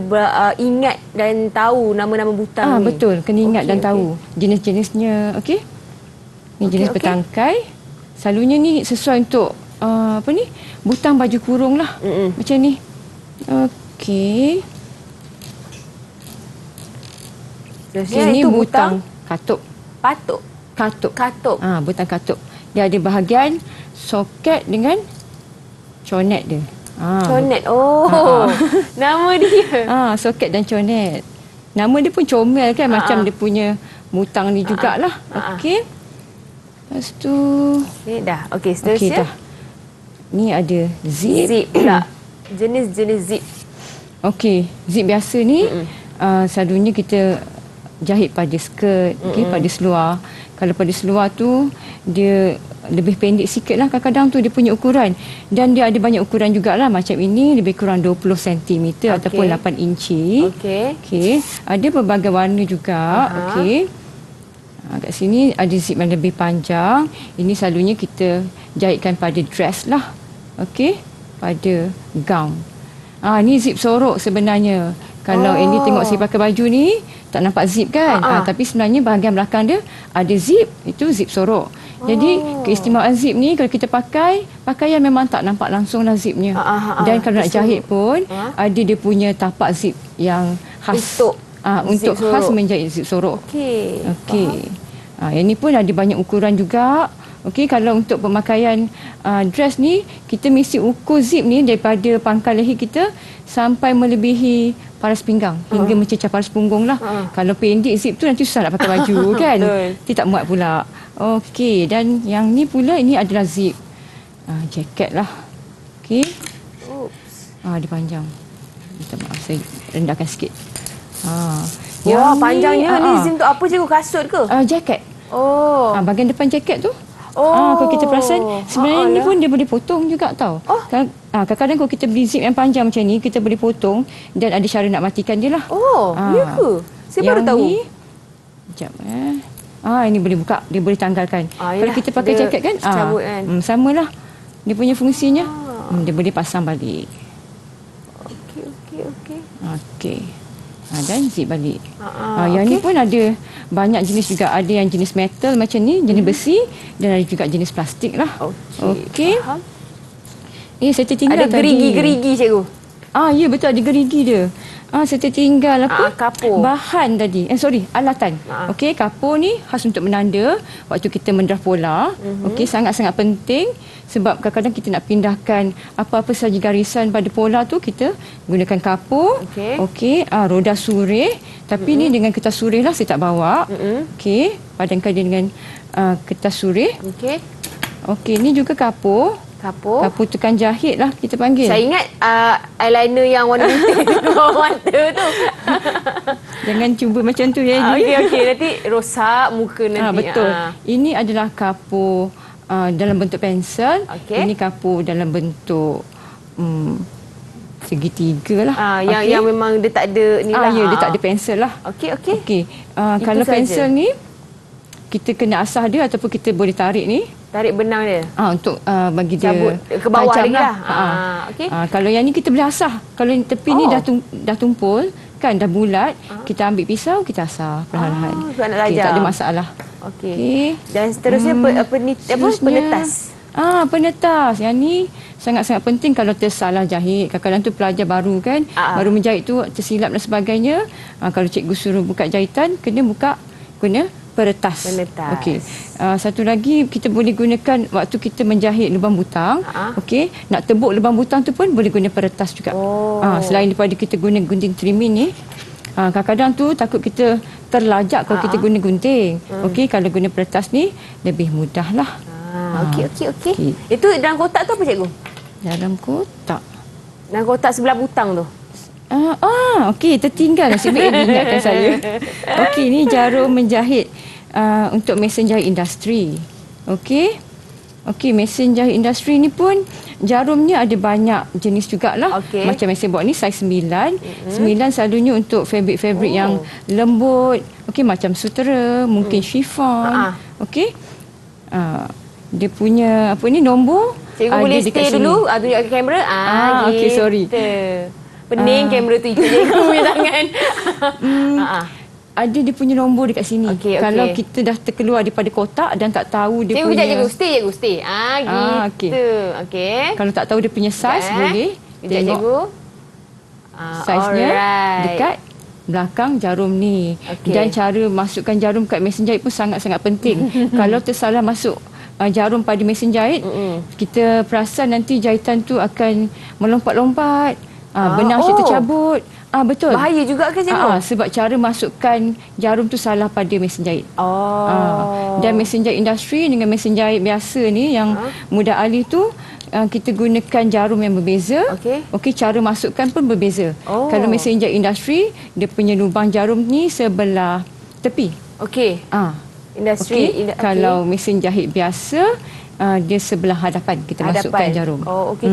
ingat dan tahu nama-nama butang ni. Betul, kena ingat dan tahu jenis-jenisnya. Okey. Ni jenis bertangkai. Selalunya ni sesuai untuk butang baju kurung lah. Macam ni. Okey. Ini butang katuk. Katuk. Butang katuk. Dia ada bahagian soket dengan conet dia. Conet. Oh. Nama dia. Soket dan conet. Nama dia pun comel kan, macam dia punya mutang ni jugalah. Okey. Lepas tu Dah. Okey, seterusnya. Okey dah. Ni ada zip. Zip pula. Jenis-jenis zip. Okey, zip biasa ni selalunya kita jahit pada skirt, pada seluar. Kalau pada seluar tu dia lebih pendek sikit lah, kadang-kadang tu dia punya ukuran. Dan dia ada banyak ukuran jugalah. Macam ini lebih kurang 20 cm ataupun 8 inci. Okey. Ada berbagai warna juga. Okey. Kat sini ada zip yang lebih panjang. Ini selalunya kita jahitkan pada dress lah. Okey. Pada gown. Ni zip sorok sebenarnya. Kalau Andy tengok saya pakai baju ni, tak nampak zip kan? Tapi sebenarnya bahagian belakang dia ada zip. Itu zip sorok. Jadi keistimewaan zip ni kalau kita pakai, pakaian memang tak nampak langsung lah zipnya. Dan kalau nak jahit pun, ada dia punya tapak zip yang khas. Untuk khas menjahit zip sorok. Okey. Yang ni pun ada banyak ukuran juga. Okey, kalau untuk pemakaian dress ni, kita mesti ukur zip ni daripada pangkal leher kita sampai melebihi paras pinggang hingga mencecah paras punggung lah. Kalau pendek zip tu nanti susah nak pakai baju kan. Nanti tak muat pula. Okey, dan yang ni pula ini adalah zip jaket lah. Okey. Dia panjang. Minta maaf, saya rendahkan sikit. Wah, panjangnya ni zip untuk apa, cikgu? Kasut ke? Jaket. Bahagian depan jaket tu. Kalau kita perasan, sebenarnya ni pun dia boleh potong juga tau. Kadang-kadang kalau kita beli zip yang panjang macam ni, kita boleh potong dan ada cara nak matikan dia lah. Ya ke? Saya baru tahu. Ni, sekejap ini boleh buka, dia boleh tanggalkan. Kalau kita pakai jaket kan, cabut kan. samalah. Dia punya fungsinya, dia boleh pasang balik. Okey. Dan zip balik. Yang ni pun ada banyak jenis juga. Ada yang jenis metal macam ni, jenis besi, dan ada juga jenis plastik lah. Okey. Saya tertinggal ada gerigi-gerigi, cikgu. Ya, betul, ada gerigi dia. Saya tertinggal kapur. Bahan tadi. Alatan. Okey, kapur ni khas untuk menanda waktu kita mendraft pola. Okey, sangat-sangat penting sebab kadang-kadang kita nak pindahkan apa-apa sahaja garisan pada pola tu, kita gunakan kapur. Okey, roda surih. Tapi ni dengan kertas surih lah, saya tak bawa. Okey, padankan dia dengan kertas surih. Okey, ni juga kapur. Kapur tekan jahit lah kita panggil. Saya ingat eyeliner yang warna putih bawah mata tu. Jangan cuba macam tu ya. Okey, nanti rosak muka nanti. Betul. Ini adalah kapur dalam bentuk pensel. Ini kapur dalam bentuk segitiga lah. Yang memang dia tak ada ni lah. Dia tak ada pensel lah. Okey. Kalau pensel ni, kita kena asah dia ataupun kita boleh tarik ni. Tarik benang dia? Untuk bagi dia cabut ke bawah lagi lah. Kalau yang ni kita boleh asah. Kalau yang tepi ni dah tumpul, kan dah bulat, kita ambil pisau, kita asah perlahan-lahan. Tak ada masalah. Okey. Dan seterusnya penetas. Penetas. Yang ni sangat-sangat penting kalau tersalah jahit. Kadang-kadang tu pelajar baru kan, baru menjahit tu tersilap dan sebagainya. Kalau cikgu suruh buka jahitan, kena peretas. Okey. Satu lagi kita boleh gunakan waktu kita menjahit lubang butang. Okey, nak tebuk lubang butang tu pun boleh guna peretas juga. Selain daripada kita guna gunting trimming ni, kadang-kadang tu takut kita terlajak kalau kita guna gunting. Okey, kalau guna peretas ni lebih mudah lah. Okey. Itu dalam kotak tu apa, cikgu? Dalam kotak. Dalam kotak sebelah butang tu. Okey, tertinggal. Nasib baik ingatkan saya. Okey, ni jarum menjahit untuk mesin jahit industri. Okey, mesin jahit industri ni pun jarumnya ada banyak jenis jugalah. Macam mesin buat ni saiz 9. 9 selalunya untuk fabrik-fabrik yang lembut. Okey, macam sutera, mungkin chiffon. Okey. Dia punya nombor. Cikgu boleh stay dulu, tunjuk ke kamera. Okey, sorry. Pening kamera tu ikut cikgu punya tangan. Ada dia punya nombor dekat sini. Kalau kita dah terkeluar daripada kotak dan tak tahu dia punya... Cikgu, stay. Gitu. Okey. Kalau tak tahu dia punya saiz, boleh tengok cikgu. Saiznya dekat belakang jarum ni. Dan cara masukkan jarum kat mesin jahit pun sangat-sangat penting. Kalau tersalah masuk jarum pada mesin jahit, kita perasan nanti jahitan tu akan melompat-lompat, benang asyik tercabut. Betul. Bahaya juga ke cikgu? Sebab cara masukkan jarum tu salah pada mesin jahit. Dan mesin jahit industri dengan mesin jahit biasa ni yang mudah alih tu, kita gunakan jarum yang berbeza. Okey, cara masukkan pun berbeza. Kalau mesin jahit industri, dia punya lubang jarum ni sebelah tepi. Okey. Industri. Kalau mesin jahit biasa, dia sebelah hadapan kita masukkan jarum. Okey.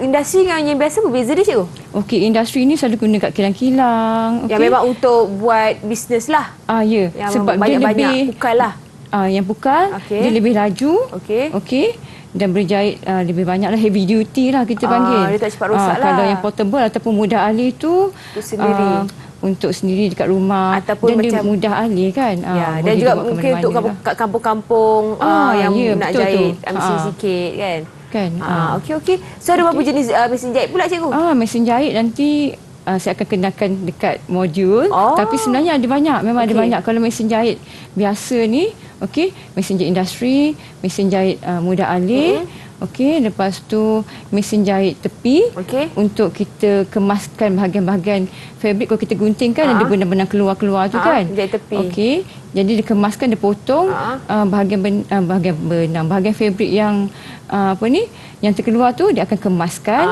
Industri dengan yang biasa berbeza dia cikgu? Okey, industri ni selalu guna kat kilang-kilang. Yang memang untuk buat bisnes lah. Ya. Yang Sebab banyak-banyak dia lebih pukal lah. Yang pukal, dia lebih laju. Okey. Dan berjahit lebih banyaklah, heavy duty lah kita panggil. Dia tak cepat rosak lah. Kalau yang portable ataupun mudah alih tu untuk sendiri dekat rumah, ataupun dan macam dia mudah alih kan. Dan juga mungkin untuk kat kampung-kampung yang nak betul jahit tu. mesin sikit kan. Okey. So ada berapa jenis mesin jahit pula cikgu? Mesin jahit nanti saya akan kenakan dekat modul. Tapi sebenarnya ada banyak, memang ada banyak. Kalau mesin jahit biasa ni, mesin jahit industri, mesin jahit mudah alih. Lepas tu mesin jahit tepi untuk kita kemaskan bahagian-bahagian fabrik. Kalau kita gunting kan ada benang-benang keluar-keluar tu kan. Jahit tepi. Jadi dikemaskan, dipotong bahagian fabrik yang yang terkeluar tu dia akan kemaskan.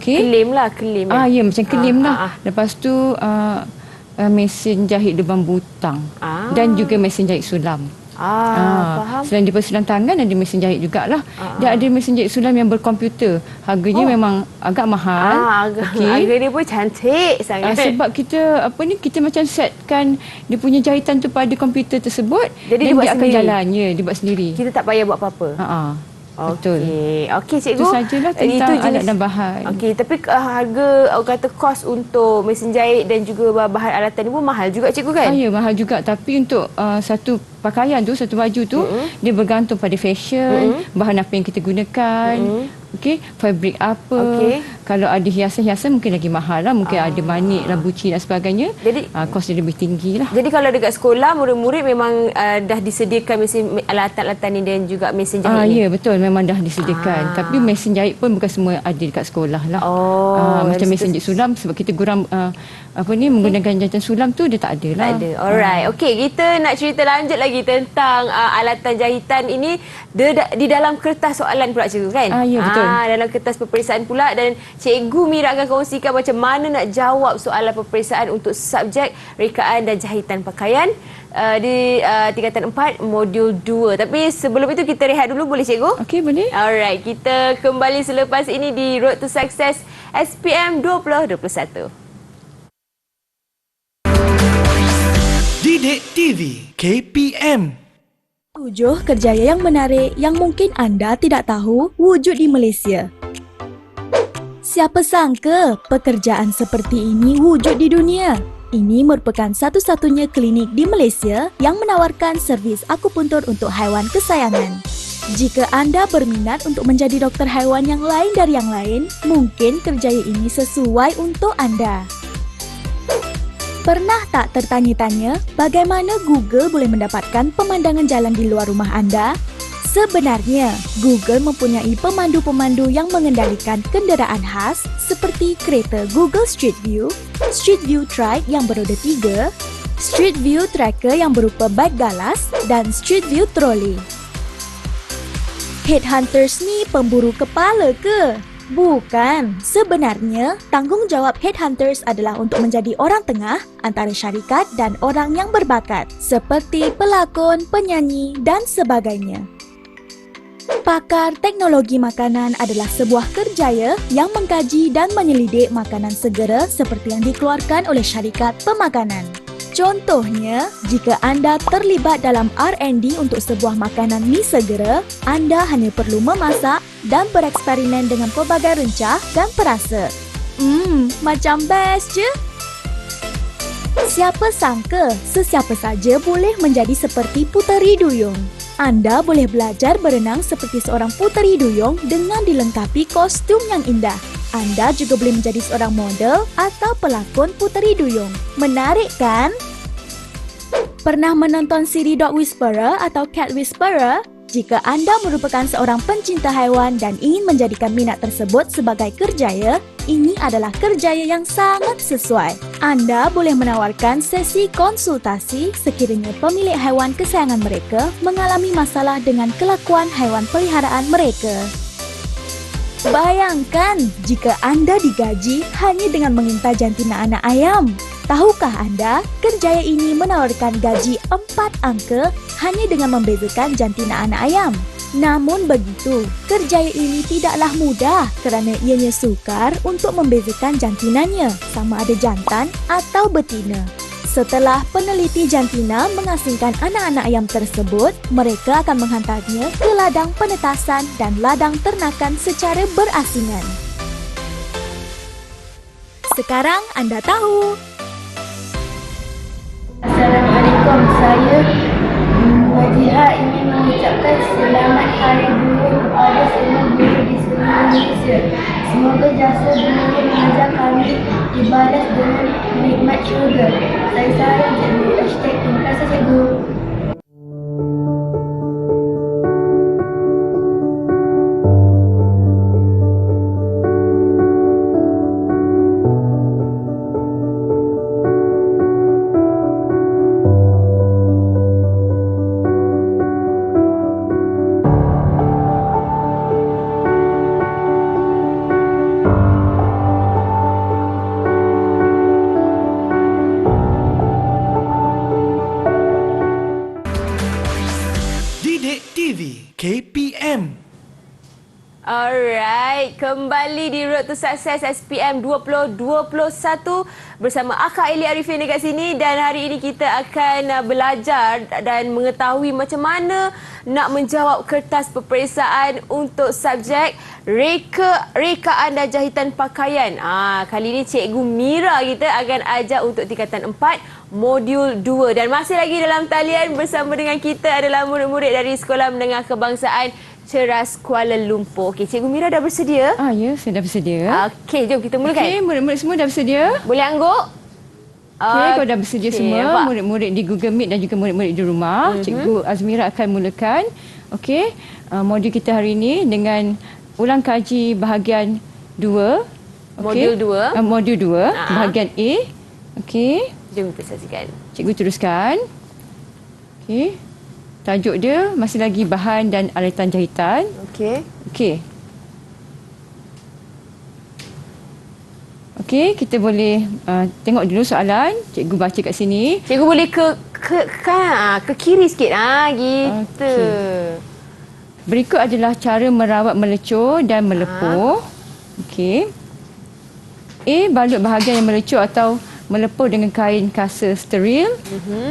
Kelim. Ya, macam kelim lah. Lepas tu mesin jahit lubang butang dan juga mesin jahit sulam. Faham. Selain daripada sulam tangan, ada mesin jahit jugalah. Dia ada mesin jahit sulam yang berkomputer. Harganya memang agak mahal. Harga dia pun cantik sangat. Sebab kita kita macam setkan dia punya jahitan tu pada komputer tersebut. Jadi dia akan jalan. Dia buat sendiri. Kita tak payah buat apa-apa. Betul. Okey cikgu. Itu sajalah tentang alat dan bahan. Tapi harga kata kos untuk mesin jahit dan juga bahan alatan ni pun mahal juga cikgu kan? Ya, mahal juga. Tapi untuk satu pakaian tu, satu baju tu, dia bergantung pada fashion, bahan apa yang kita gunakan. Fabrik apa. Kalau ada hiasan-hiasan mungkin lagi mahal lah. Mungkin ada manik, labuci dan sebagainya. Jadi kos dia lebih tinggi lah. Jadi kalau dekat sekolah, murid-murid memang dah disediakan mesin alatan-alatan ni dan juga mesin jahit ni? Ya, betul. Memang dah disediakan. Tapi mesin jahit pun bukan semua ada dekat sekolah lah. Macam mesin jahit sulam, sebab kita gurau menggunakan jahitan sulam tu, dia tak ada lah. Tak ada. Alright. Okey, kita nak cerita lanjut lagi tentang alatan jahitan ini di dalam kertas soalan pula cikgu kan? Ya, betul. Dalam kertas peperiksaan pula, dan Cikgu Mira akan kongsikan macam mana nak jawab soalan peperiksaan untuk subjek rekaan dan jahitan pakaian di tingkatan 4 modul 2. Tapi sebelum itu kita rehat dulu, boleh cikgu? Okey, boleh. Alright, kita kembali selepas ini di Road to Success SPM 2021. Didik TV KPM. 7 kerjaya yang menarik yang mungkin anda tidak tahu wujud di Malaysia. Siapa sangka pekerjaan seperti ini wujud di dunia? Ini merupakan satu-satunya klinik di Malaysia yang menawarkan servis akupuntur untuk haiwan kesayangan. Jika anda berminat untuk menjadi doktor haiwan yang lain dari yang lain, mungkin kerjaya ini sesuai untuk anda. Pernah tak tertanya-tanya bagaimana Google boleh mendapatkan pemandangan jalan di luar rumah anda? Sebenarnya, Google mempunyai pemandu-pemandu yang mengendalikan kenderaan khas seperti kereta Google Street View, Street View Trike yang beroda 3, Street View Tracker yang berupa beg galas dan Street View Trolley. Headhunters ni pemburu kepala ke? Bukan. Sebenarnya, tanggungjawab headhunters adalah untuk menjadi orang tengah antara syarikat dan orang yang berbakat, seperti pelakon, penyanyi dan sebagainya. Pakar teknologi makanan adalah sebuah kerjaya yang mengkaji dan menyelidik makanan segera seperti yang dikeluarkan oleh syarikat pemakanan. Contohnya, jika anda terlibat dalam R&D untuk sebuah makanan mi segera, anda hanya perlu memasak dan bereksperimen dengan pelbagai rencah dan perasa. Macam best je. Siapa sangka sesiapa saja boleh menjadi seperti puteri duyung. Anda boleh belajar berenang seperti seorang puteri duyung dengan dilengkapi kostum yang indah. Anda juga boleh menjadi seorang model atau pelakon puteri duyung. Menarik kan? Pernah menonton siri Dog Whisperer atau Cat Whisperer? Jika anda merupakan seorang pencinta haiwan dan ingin menjadikan minat tersebut sebagai kerjaya, ini adalah kerjaya yang sangat sesuai. Anda boleh menawarkan sesi konsultasi sekiranya pemilik haiwan kesayangan mereka mengalami masalah dengan kelakuan haiwan peliharaan mereka. Bayangkan jika anda digaji hanya dengan mengintai jantina anak ayam. Tahukah anda, kerjaya ini menawarkan gaji 4 angka hanya dengan membezakan jantina anak ayam. Namun begitu, kerjaya ini tidaklah mudah kerana ianya sukar untuk membezakan jantinanya sama ada jantan atau betina. Setelah peneliti jantina mengasingkan anak-anak ayam tersebut, mereka akan menghantarnya ke ladang penetasan dan ladang ternakan secara berasingan. Sekarang anda tahu. Assalamualaikum, saya Wajihah ingin mengucapkan selamat hari guru kepada semua guru di seluruh Malaysia. Semoga jasa guru mengajar kami dibalas dengan nikmat syurga. Saya Sarah Cikgu. Terima kasih Cikgu. Didik TV KPM. Alright, kembali di Road to Success SPM 2021 bersama Akak Eli Arifin dekat sini, dan hari ini kita akan belajar dan mengetahui macam mana nak menjawab kertas peperiksaan untuk subjek rekaan dan jahitan pakaian. Kali ini Cikgu Mira kita akan ajar untuk tingkatan 4 modul 2, dan masih lagi dalam talian bersama dengan kita adalah murid-murid dari Sekolah Menengah Kebangsaan Ceras Kuala Lumpur. Okey, Cikgu Mira dah bersedia? Ya, saya dah bersedia. Okey, jom kita mulakan. Okey, murid-murid semua dah bersedia? Boleh angguk? Okey, kalau dah bersedia semua, nampak? murid-murid di Google Meet dan juga murid-murid di rumah, Cikgu Azmira akan mulakan. Okey, modul kita hari ini dengan ulang kaji bahagian 2. Modul 2. Modul 2, bahagian A. Okey. Jom kita saksikan. Cikgu teruskan. Okey. Tajuk dia masih lagi bahan dan alatan jahitan. Okey. Okey. Okey, kita boleh tengok dulu soalan. Cikgu baca kat sini. Cikgu boleh ke kiri sikit. Gitu. Okey. Berikut adalah cara merawat melecur dan melepur. Okey. A. Balut bahagian yang melecur atau melepur dengan kain kasa steril.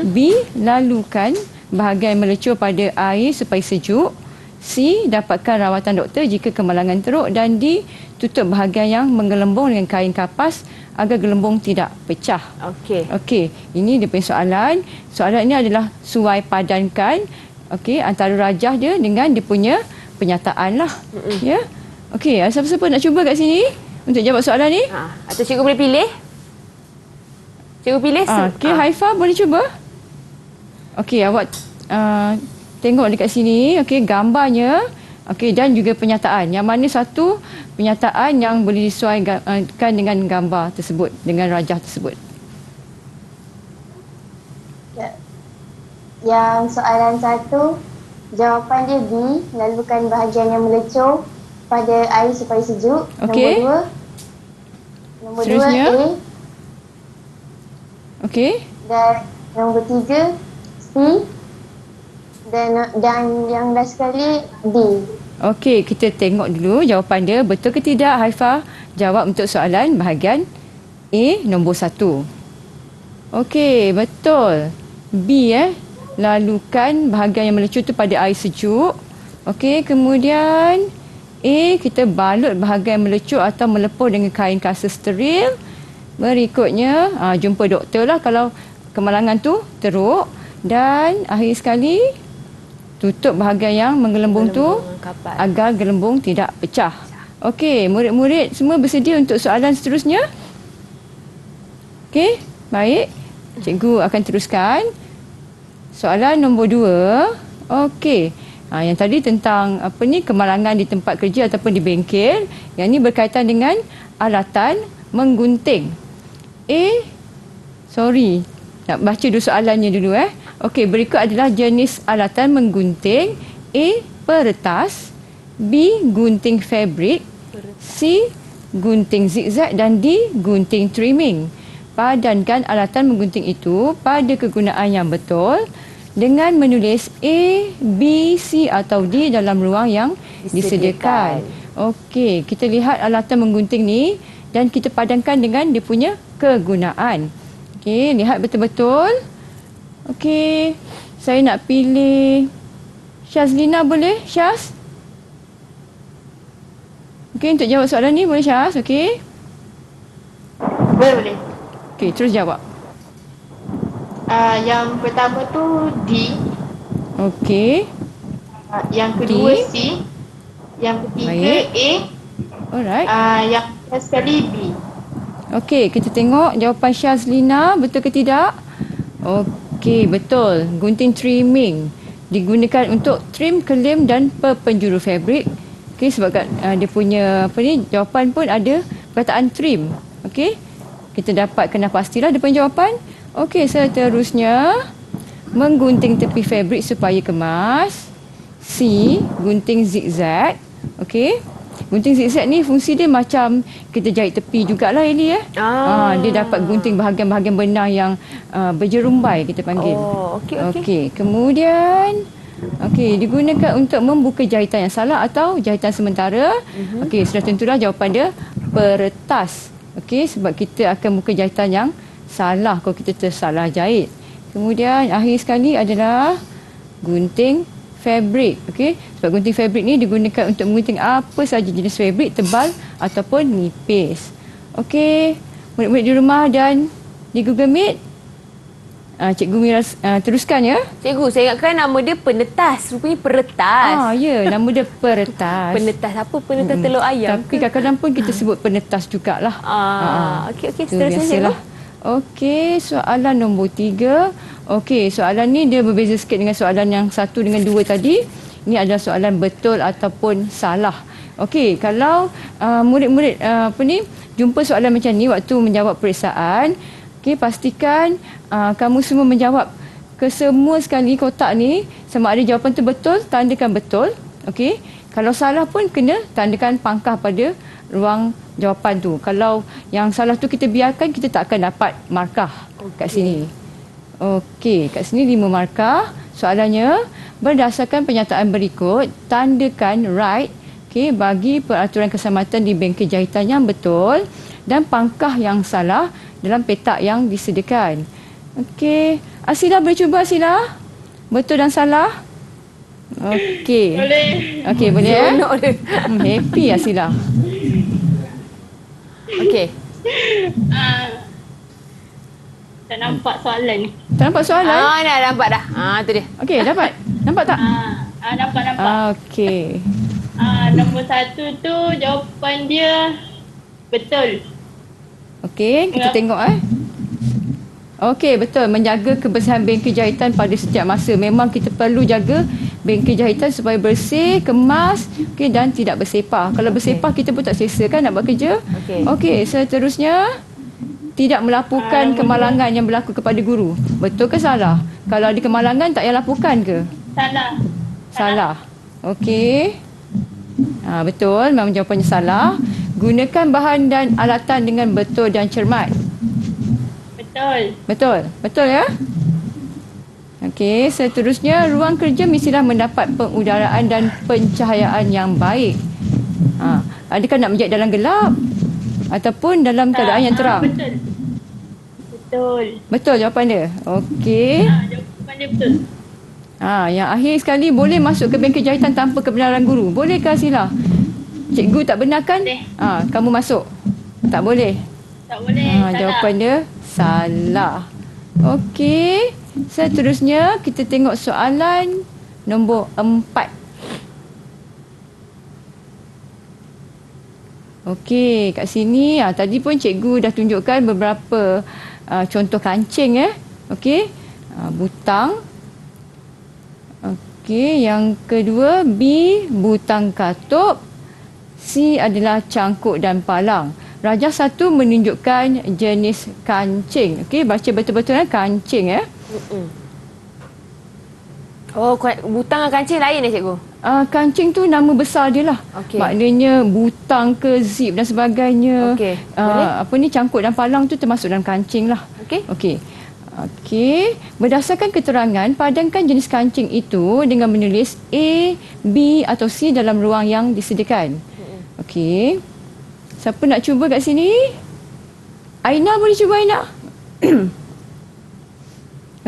B. Lalukan bahagian yang melecur pada air supaya sejuk. C. Dapatkan rawatan doktor jika kemalangan teruk. Dan D. Tutup bahagian yang menggelembung dengan kain kapas agar gelembung tidak pecah. Okey. Okey, ini dia punya soalan. Soalan ini adalah suai padankan antara rajah dia dengan dia punya penyataan lah. Ya. Okey, siapa-siapa nak cuba kat sini untuk jawab soalan ni? Atau cikgu boleh pilih? Cikgu pilih. Okey, Haifa boleh cuba? Okey, awak tengok dekat sini, okey, gambarnya, okey, dan juga penyataan. Yang mana satu penyataan yang boleh disesuaikan dengan gambar tersebut, dengan rajah tersebut? Yang soalan 1, jawapan dia B, lalukan bahagian yang melecur pada air supaya sejuk. Okey. Nombor 2 Seterusnya? A. Okey. Dan nombor 3 C. Dan yang last sekali D. Okey, kita tengok dulu jawapan dia betul ke tidak. Haifa jawab untuk soalan bahagian A nombor 1. Okey, betul. B lalukan bahagian yang melecur tu pada air sejuk. Okey, kemudian A, kita balut bahagian yang melecur atau melepur dengan kain kasa steril. Berikutnya, jumpa doktor lah kalau kemalangan tu teruk. Dan akhir sekali, tutup bahagian yang menggelembung tu agar gelembung tidak pecah. Okey, murid-murid semua bersedia untuk soalan seterusnya? Okey, baik. Cikgu akan teruskan. Soalan nombor 2. Okey, Yang tadi tentang kemalangan di tempat kerja ataupun di bengkel. Yang ini berkaitan dengan alatan menggunting. Nak baca dulu soalannya dulu. Okey, berikut adalah jenis alatan menggunting. A. Peretas. B. Gunting fabrik. C. Gunting zigzag. Dan D. Gunting trimming. Padankan alatan menggunting itu pada kegunaan yang betul dengan menulis A, B, C atau D dalam ruang yang disediakan. Okey, kita lihat alatan menggunting ni dan kita padankan dengan dia punya kegunaan. Okey, lihat betul-betul. Okey, saya nak pilih Syazlina, boleh? Syaz? Okey, untuk jawab soalan ni boleh Syaz? Okey. Boleh. Okey, terus jawab. Yang pertama tu D. Okey. Yang kedua D. C. Yang ketiga Baik. A. Alright. Yang sekali B. Okey, kita tengok jawapan Syazlina betul ke tidak? Okey, betul. Gunting trimming digunakan untuk trim, kelem dan perpenjuru fabrik. Okey, sebab dia punya jawapan pun ada perkataan trim. Okey. Kita dapat kena pastilah dia punya jawapan. Okey, seterusnya menggunting tepi fabrik supaya kemas. C. Gunting zigzag. Okey. Gunting zigzag ni fungsi dia macam kita jahit tepi jugalah Eli dia dapat gunting bahagian-bahagian benang yang berjerumbai kita panggil. Okey. Kemudian digunakan untuk membuka jahitan yang salah atau jahitan sementara. Okey, sudah tentulah jawapan dia peretas. Okey, sebab kita akan buka jahitan yang salah kalau kita tersalah jahit. Kemudian akhir sekali adalah gunting fabrik. Okey, sebab gunting fabrik ni digunakan untuk menggunting apa saja jenis fabrik, tebal ataupun nipis. Okey, murid-murid di rumah dan di Google Meet, Cikgu Mira teruskan ya. Cikgu, saya ingatkan nama dia penetas. Rupanya peretas. Ya, nama dia peretas. Penetas apa? Penetas telur ayam. Tapi kadang-kadang pun kita sebut penetas jugalah. Okey, seterusnya cikgu. Okey, soalan nombor 3. Okey, soalan ni dia berbeza sikit dengan soalan yang 1 dengan 2 tadi. Ini adalah soalan betul ataupun salah. Okey, kalau murid-murid jumpa soalan macam ni waktu menjawab periksaan, okey, pastikan kamu semua menjawab ke semua sekali kotak ni. Sama ada jawapan tu betul, tandakan betul. Okey, kalau salah pun kena tandakan pangkah pada ruang jawapan tu. Kalau yang salah tu kita biarkan, kita tak akan dapat markah kat sini. Okey, kat sini 5 markah. Soalannya, berdasarkan pernyataan berikut, tandakan right bagi peraturan keselamatan di bengkel jahitan yang betul dan pangkah yang salah dalam petak yang disediakan. Okey, Asila boleh cuba Asila? Betul dan salah? Okey. Boleh. Okey, boleh happy Asila. Okey. Tak nampak soalan ni. Tak nampak soalan? Dah nampak dah. Tu dia. Okey, dapat. Nampak tak? Nampak. Okey. Nombor 1 tu jawapan dia betul. Okey, kita tengok Okey, betul. Menjaga kebersihan bengkel jahitan pada setiap masa. Memang kita perlu jaga bengkel jahitan supaya bersih, kemas, dan tidak bersepah. Kalau bersepah, kita pun tak selesa kan nak buat kerja. Okey, seterusnya tidak melaporkan kemalangan yang berlaku kepada guru. Betul ke salah? Kalau ada kemalangan, tak payah laporkan ke? Salah. Okey. Betul, memang jawapannya salah. Gunakan bahan dan alatan dengan betul dan cermat. Betul ya? Okey, seterusnya ruang kerja mestilah mendapat pengudaraan dan pencahayaan yang baik. Adakah nak menjahit dalam gelap ataupun dalam keadaan yang terang? Betul jawapan dia. Okey. Jawapan dia betul. Yang akhir sekali, boleh masuk ke bengkel jahitan tanpa kebenaran guru. Boleh ke Asila? Cikgu tak benarkan? Kamu masuk. Tak boleh. Jawapan dia salah. Okey. Seterusnya kita tengok soalan nombor 4. Okey, kat sini tadi pun cikgu dah tunjukkan beberapa contoh kancing Okey. Butang. Okey, yang kedua B, butang katup. C adalah cangkuk dan palang. Rajah 1 menunjukkan jenis kancing. Okey, baca betul-betul kancing ya. Oh, butang dengan kancing lain cikgu? Kancing tu nama besar dia lah. Okey. Maknanya butang ke zip dan sebagainya. Okey. Boleh? Apa ni, cangkuk dan palang tu termasuk dalam kancing lah. Okey. Okey. Berdasarkan keterangan, padankan jenis kancing itu dengan menulis A, B atau C dalam ruang yang disediakan. Okey. Siapa nak cuba kat sini? Aina boleh cuba, Aina?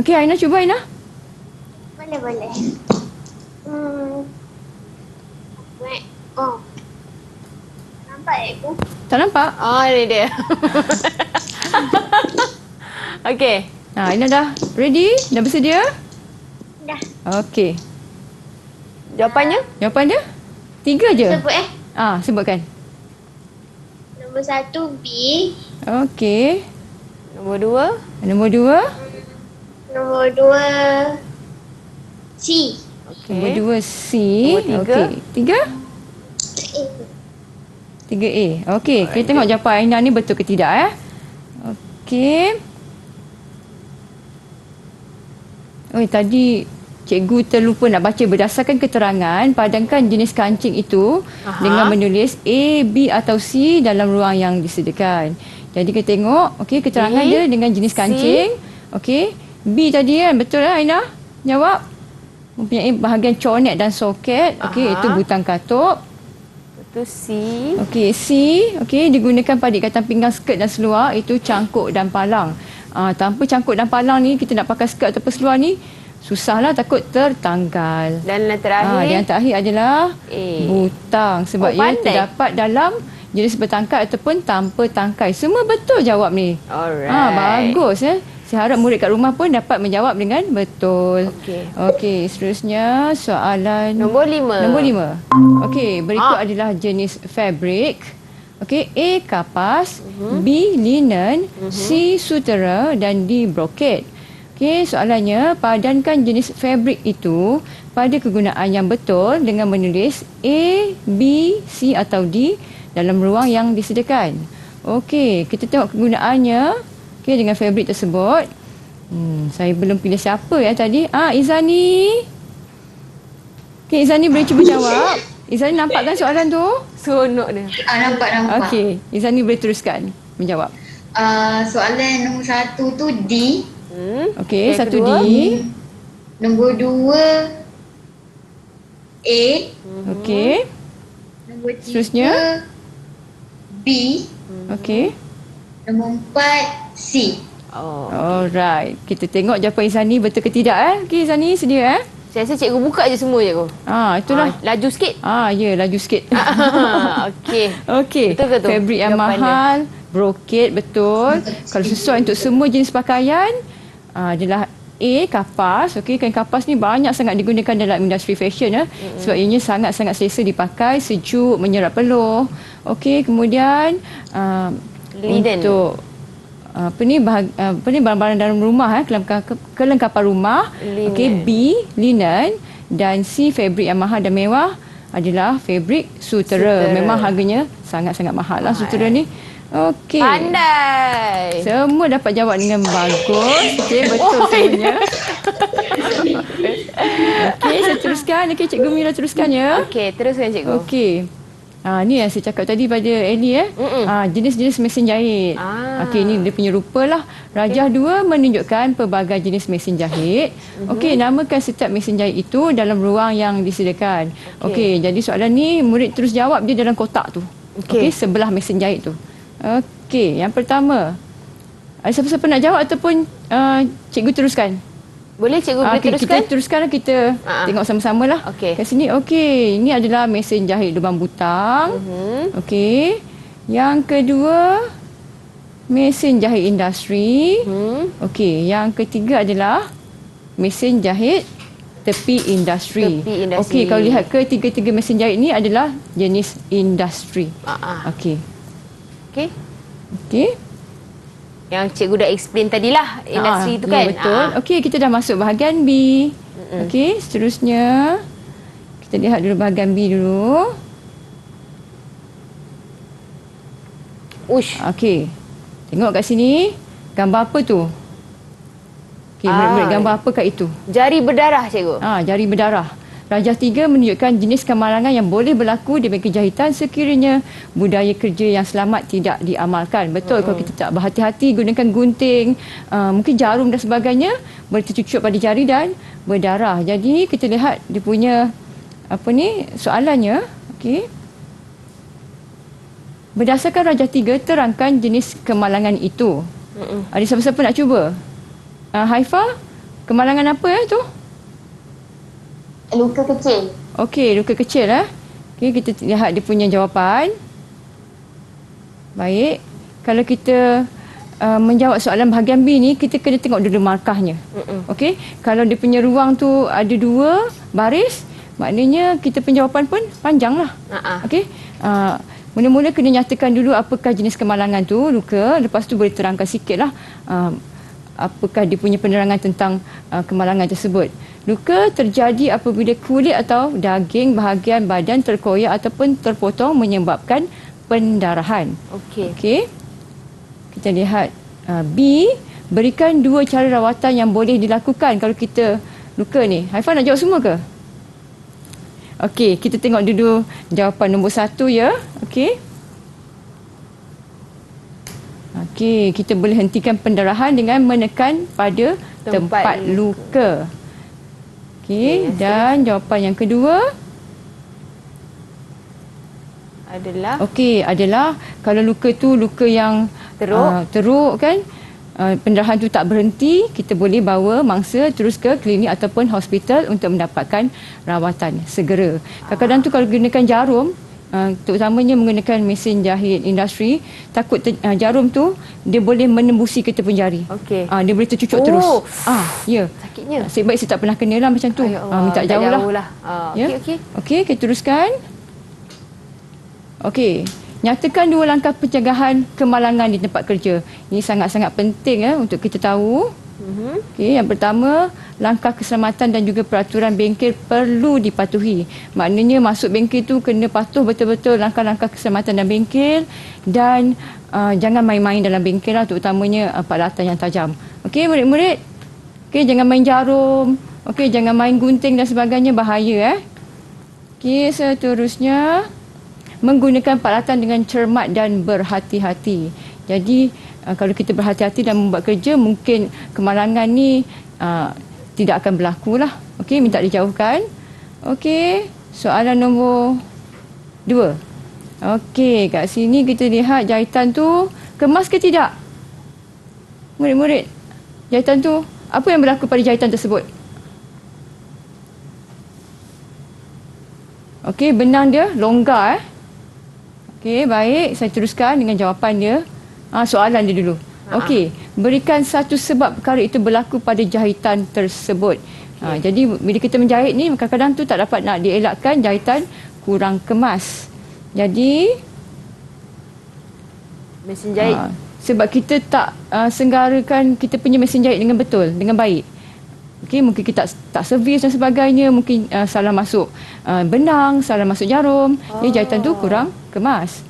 Okey, Aina cuba, Aina. Boleh. Oh. Nampak cikgu? Tak nampak? Oh, ini dia. Okey. Aina dah ready? Dah bersedia? Dah. Okey. Jawapannya? Jawapan dia? 3 je. Sebut Sebutkan. Nombor 1 B. Okey. Nombor 2? Nombor 2? Nombor 2 C. Nombor 2 C. Nombor 3? Okey. 3A. Okey, kita tengok jawapan Aina ni betul ke tidak Okey. Tadi cikgu terlupa nak baca. Berdasarkan keterangan, padankan jenis kancing itu dengan menulis A, B atau C dalam ruang yang disediakan. Jadi kita tengok, okey, keterangan dia dengan jenis kancing. Okey, B tadi kan, betul Aina? Jawab. Mempunyai bahagian cornet dan soket. Okey, itu butang katup. Itu C. Okey, C. Okey, digunakan pada ikatan pinggang, skirt dan seluar. Itu cangkuk dan palang. Tanpa cangkuk dan palang ni, kita nak pakai skirt ataupun seluar ni, susahlah, takut tertanggal. Dan yang terakhir? Yang terakhir adalah butang. Sebab ia terdapat dalam jenis bertangkai ataupun tanpa tangkai. Semua betul jawab ni. Alright. Bagus Saya harap murid kat rumah pun dapat menjawab dengan betul. Okey, seterusnya soalan nombor 5. Nombor 5. Okey, berikut adalah jenis fabric. Okey, A kapas, B linen, C sutera dan D brocade. Okey, soalannya, padankan jenis fabric itu pada kegunaan yang betul dengan menulis A, B, C atau D dalam ruang yang disediakan. Okey, kita tengok kegunaannya. Okey, dengan fabric tersebut. Saya belum pilih siapa tadi. Izani. Okey, Izani boleh cuba jawab. Izani nampak kan soalan tu? Seronok dia. Nampak. Okey, Izani boleh teruskan menjawab. Soalan nombor 1 tu D. Okey, 1 D. Nombor 2 A. Okey. Nombor 3 Seterusnya? B. Okey. Nombor 4 C. Alright. Kita tengok jawapan Izani betul ke tidak Okey, Izani sedia Saya rasa cikgu buka je semua cikgu. Itulah. Laju sikit. Ya, laju sikit. Okey. Betul ke tu? Fabric yang mahal, brocade betul. Kalau sesuai untuk semua jenis pakaian adalah A, kapas. Okey, kain kapas ni banyak sangat digunakan dalam industri fashion sebab ianya sangat-sangat selesa dipakai, sejuk, menyerap peluh. Okey, kemudian linen. Untuk barang-barang dalam rumah kelengkapan rumah. Okey, B linen dan C fabric yang mahal dan mewah adalah fabric sutera. Memang harganya sangat-sangat mahal lah sutera ni. Okey. Pandai. Semua dapat jawab dengan bagus. Okey, betul semuanya. Okey, saya teruskan. Okey, Cikgu Mira teruskan ya. Okey, teruskan cikgu. Okey. Ni yang saya cakap tadi pada Ellie jenis-jenis mesin jahit. Okey, ni dia punya rupa lah. Rajah 2 menunjukkan pelbagai jenis mesin jahit. Okey, namakan setiap mesin jahit itu dalam ruang yang disediakan. Okey, jadi soalan ni murid terus jawab dia dalam kotak tu. Okey, sebelah mesin jahit tu. Okey, yang pertama. Siapa-siapa nak jawab ataupun cikgu teruskan? Boleh cikgu boleh teruskan? Kita teruskan, kita tengok sama-sama lah. Kat sini, okey. Ini adalah mesin jahit lubang butang. Okey. Yang kedua, mesin jahit industri. Okey. Yang ketiga adalah mesin jahit tepi industri. Okey, kalau lihat ketiga-tiga mesin jahit ni adalah jenis industri. Okey. Okey. Okey. Yang cikgu dah explain tadilah industri tu kan. Ya, betul. Okey, kita dah masuk bahagian B. Okey, seterusnya kita lihat dulu bahagian B dulu. Ush. Okey. Tengok kat sini, gambar apa tu? Okey, murid-murid, gambar apa kat itu? Jari berdarah, cikgu. Jari berdarah. Rajah 3 menunjukkan jenis kemalangan yang boleh berlaku di bengkel jahitan sekiranya budaya kerja yang selamat tidak diamalkan. Betul, kalau kita tak berhati-hati gunakan gunting, mungkin jarum dan sebagainya, boleh tercucuk pada jari dan berdarah. Jadi kita lihat dia punya soalannya. Okey. Berdasarkan Rajah 3, terangkan jenis kemalangan itu. Ada siapa-siapa nak cuba? Haifa, kemalangan apa tu? Luka kecil. Okey, luka kecil Okey, kita lihat dia punya jawapan. Baik. Kalau kita menjawab soalan bahagian B ni, kita kena tengok dulu markahnya. Okey, kalau dia punya ruang tu ada 2 baris, maknanya kita penjawapan pun panjanglah. Okey. Mula-mula kena nyatakan dulu apakah jenis kemalangan tu, luka. Lepas tu boleh terangkan sikitlah apakah dia punya penerangan tentang kemalangan tersebut. Luka terjadi apabila kulit atau daging bahagian badan terkoyak ataupun terpotong menyebabkan pendarahan. Okey. Kita lihat B, berikan 2 cara rawatan yang boleh dilakukan kalau kita luka ni. Haifah nak jawab semua ke? Okey, kita tengok dulu jawapan nombor 1 ya. Okey. Okey, kita boleh hentikan pendarahan dengan menekan pada tempat luka. Okey, dan jawapan yang kedua adalah kalau luka tu luka yang teruk kan, pendarahan tu tak berhenti, kita boleh bawa mangsa terus ke klinik ataupun hospital untuk mendapatkan rawatan segera. Kadang-kadang tu kalau gunakan jarum, terutamanya menggunakan mesin jahit industri, takut jarum tu dia boleh menembusi kita pun jari. Dia boleh tercucuk terus. Ya. Sakitnya. Nasib baik saya tak pernah kena lah macam tu. Minta jauh lah. Okey, kita teruskan. Okey, nyatakan 2 langkah pencegahan kemalangan di tempat kerja. Ini sangat-sangat penting untuk kita tahu. Okey, yang pertama, langkah keselamatan dan juga peraturan bengkel perlu dipatuhi. Maknanya masuk bengkel tu kena patuh betul-betul langkah-langkah keselamatan dan bengkel, dan jangan main-main dalam bengkel lah, terutamanya peralatan yang tajam. Okey, murid-murid. Okey, jangan main jarum. Okey, jangan main gunting dan sebagainya, bahaya Okey, seterusnya menggunakan peralatan dengan cermat dan berhati-hati. Jadi kalau kita berhati-hati dan membuat kerja, mungkin kemalangan ni tidak akan berlaku lah. Okey, minta dijauhkan. Okey, soalan nombor 2. Okey, kat sini kita lihat jahitan tu kemas ke tidak? Murid-murid, jahitan tu, apa yang berlaku pada jahitan tersebut? Okey, benang dia longgar Okey, baik. Saya teruskan dengan jawapan dia. Soalan dia dulu. Okey, berikan satu sebab perkara itu berlaku pada jahitan tersebut. Jadi bila kita menjahit ni, kadang-kadang tu tak dapat nak dielakkan jahitan kurang kemas. Jadi mesin jahit. Sebab kita tak senggarakan kita punya mesin jahit dengan betul, dengan baik. Okey, mungkin kita tak servis dan sebagainya, mungkin salah masuk benang, salah masuk jarum. Jadi jahitan tu kurang kemas.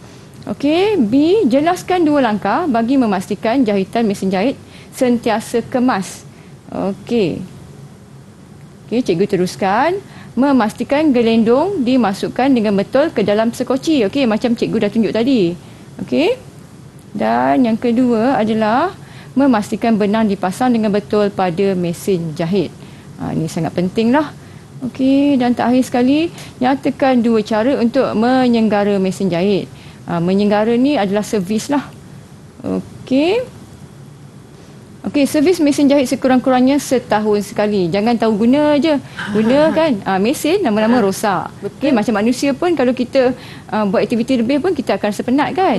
Okey, B, jelaskan 2 langkah bagi memastikan jahitan mesin jahit sentiasa kemas. Okey. Okey, cikgu teruskan. Memastikan gelendong dimasukkan dengan betul ke dalam sekoci. Okey, macam cikgu dah tunjuk tadi. Okey. Dan yang kedua adalah memastikan benang dipasang dengan betul pada mesin jahit. Ini sangat penting lah. Okey, dan terakhir sekali, nyatakan 2 cara untuk menyenggara mesin jahit. Menyenggara ni adalah servis lah. Okey. Okey, servis mesin jahit sekurang-kurangnya setahun sekali. Jangan tahu guna je. Guna kan, mesin lama-lama rosak. Okey, macam manusia pun kalau kita buat aktiviti lebih pun kita akan rasa penat kan.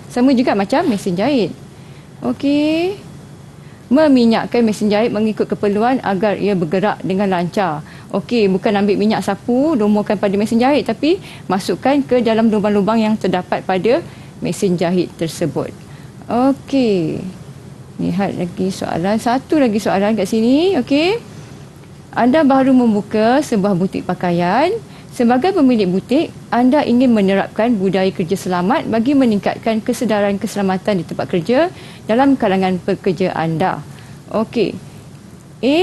Sama juga macam mesin jahit. Okey. Meminyakkan mesin jahit mengikut keperluan agar ia bergerak dengan lancar. Okey, bukan ambil minyak sapu, lumurkan pada mesin jahit, tapi masukkan ke dalam lubang-lubang yang terdapat pada mesin jahit tersebut. Okey. Lihat lagi soalan. Satu lagi soalan kat sini. Okey. Anda baru membuka sebuah butik pakaian. Sebagai pemilik butik, anda ingin menerapkan budaya kerja selamat bagi meningkatkan kesedaran keselamatan di tempat kerja dalam kalangan pekerja anda. Okey. A.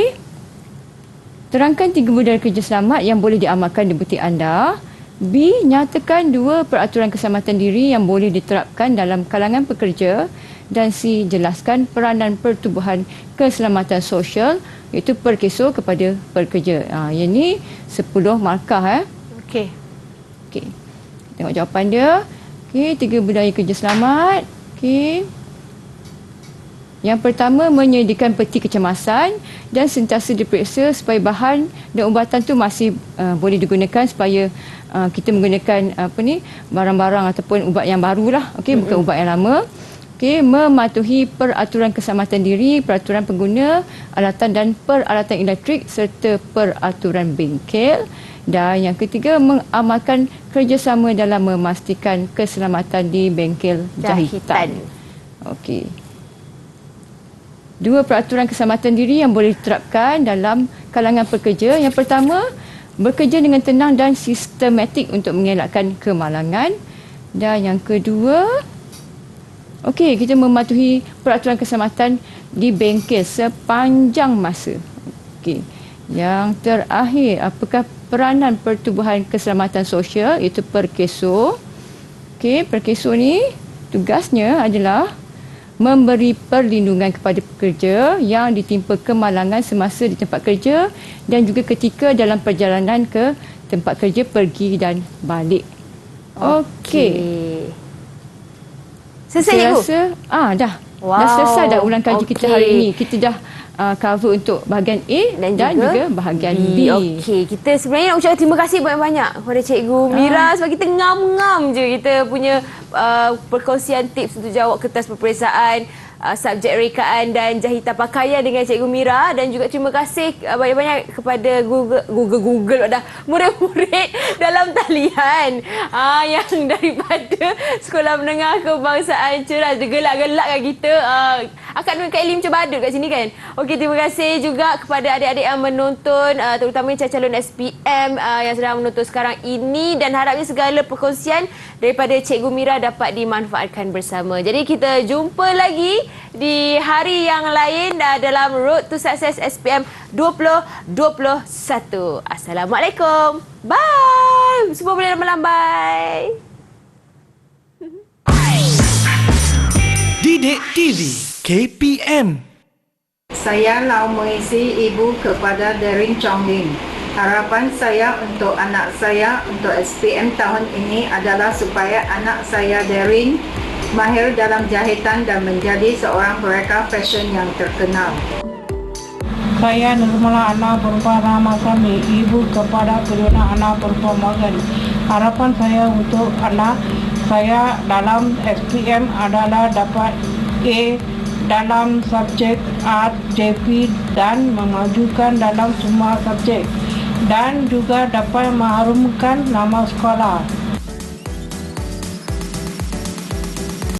Terangkan 3 budaya kerja selamat yang boleh diamalkan di butik anda. B. Nyatakan 2 peraturan keselamatan diri yang boleh diterapkan dalam kalangan pekerja. Dan C. Jelaskan peranan pertubuhan keselamatan sosial iaitu perkeso kepada pekerja. Yang ni 10 markah. Okey. Okey. Tengok jawapan dia. Okey, 3 budaya kerja selamat. Okey. Yang pertama, menyediakan peti kecemasan dan sentiasa diperiksa supaya bahan dan ubatan tu masih boleh digunakan supaya kita menggunakan barang-barang ataupun ubat yang barulah. Okey, bukan ubat yang lama. Okey, mematuhi peraturan keselamatan diri, peraturan pengguna alatan dan peralatan elektrik serta peraturan bengkel. Dan yang ketiga, mengamalkan kerjasama dalam memastikan keselamatan di bengkel jahitan. Okey. 2 peraturan keselamatan diri yang boleh diterapkan dalam kalangan pekerja. Yang pertama, bekerja dengan tenang dan sistematik untuk mengelakkan kemalangan. Dan yang kedua, okey, kita mematuhi peraturan keselamatan di bengkel sepanjang masa. Okey. Yang terakhir, apakah peranan pertubuhan keselamatan sosial iaitu perkeso. Okey, perkeso ni tugasnya adalah memberi perlindungan kepada pekerja yang ditimpa kemalangan semasa di tempat kerja dan juga ketika dalam perjalanan ke tempat kerja pergi dan balik. Okey. Selesai, Saya Cikgu? rasa dah. Wow. Dah selesai dah ulang kaji kita Okey. hari ini. Kita dah cover untuk bahagian A dan juga bahagian B. Okey, kita sebenarnya nak ucapkan terima kasih banyak-banyak kepada Cikgu Mira sebab kita ngam-ngam je kita punya perkongsian tips untuk jawab kertas peperiksaan subjek rekaan dan jahitan pakaian dengan Cikgu Mira, dan juga terima kasih banyak-banyak kepada Google dah murid-murid dalam talian yang daripada Sekolah Menengah Kebangsaan Ceras. Dia gelak-gelakkan kita. Akademi Kak Elim macam badut kat sini kan. Okey, terima kasih juga kepada adik-adik yang menonton, terutamanya calon SPM yang sedang menonton sekarang ini, dan harapnya segala perkongsian daripada Cikgu Mira dapat dimanfaatkan bersama. Jadi kita jumpa lagi di hari yang lain dalam Road to Success SPM 2021. Assalamualaikum. Bye. Semua boleh lambai-lambai. Didik TV KPM. Saya Lau mengisi ibu kepada Darin Chongling. Harapan saya untuk anak saya untuk SPM tahun ini adalah supaya anak saya Darin mahir dalam jahitan dan menjadi seorang perekar fashion yang terkenal. Saya Nirmala Anna Purba Ramasamy, ibu kepada Purna Anna Purba Morgan. Harapan saya untuk anak saya dalam SPM adalah dapat A dalam subjek Art, JP dan memajukan dalam semua subjek, dan juga dapat mengharumkan nama sekolah.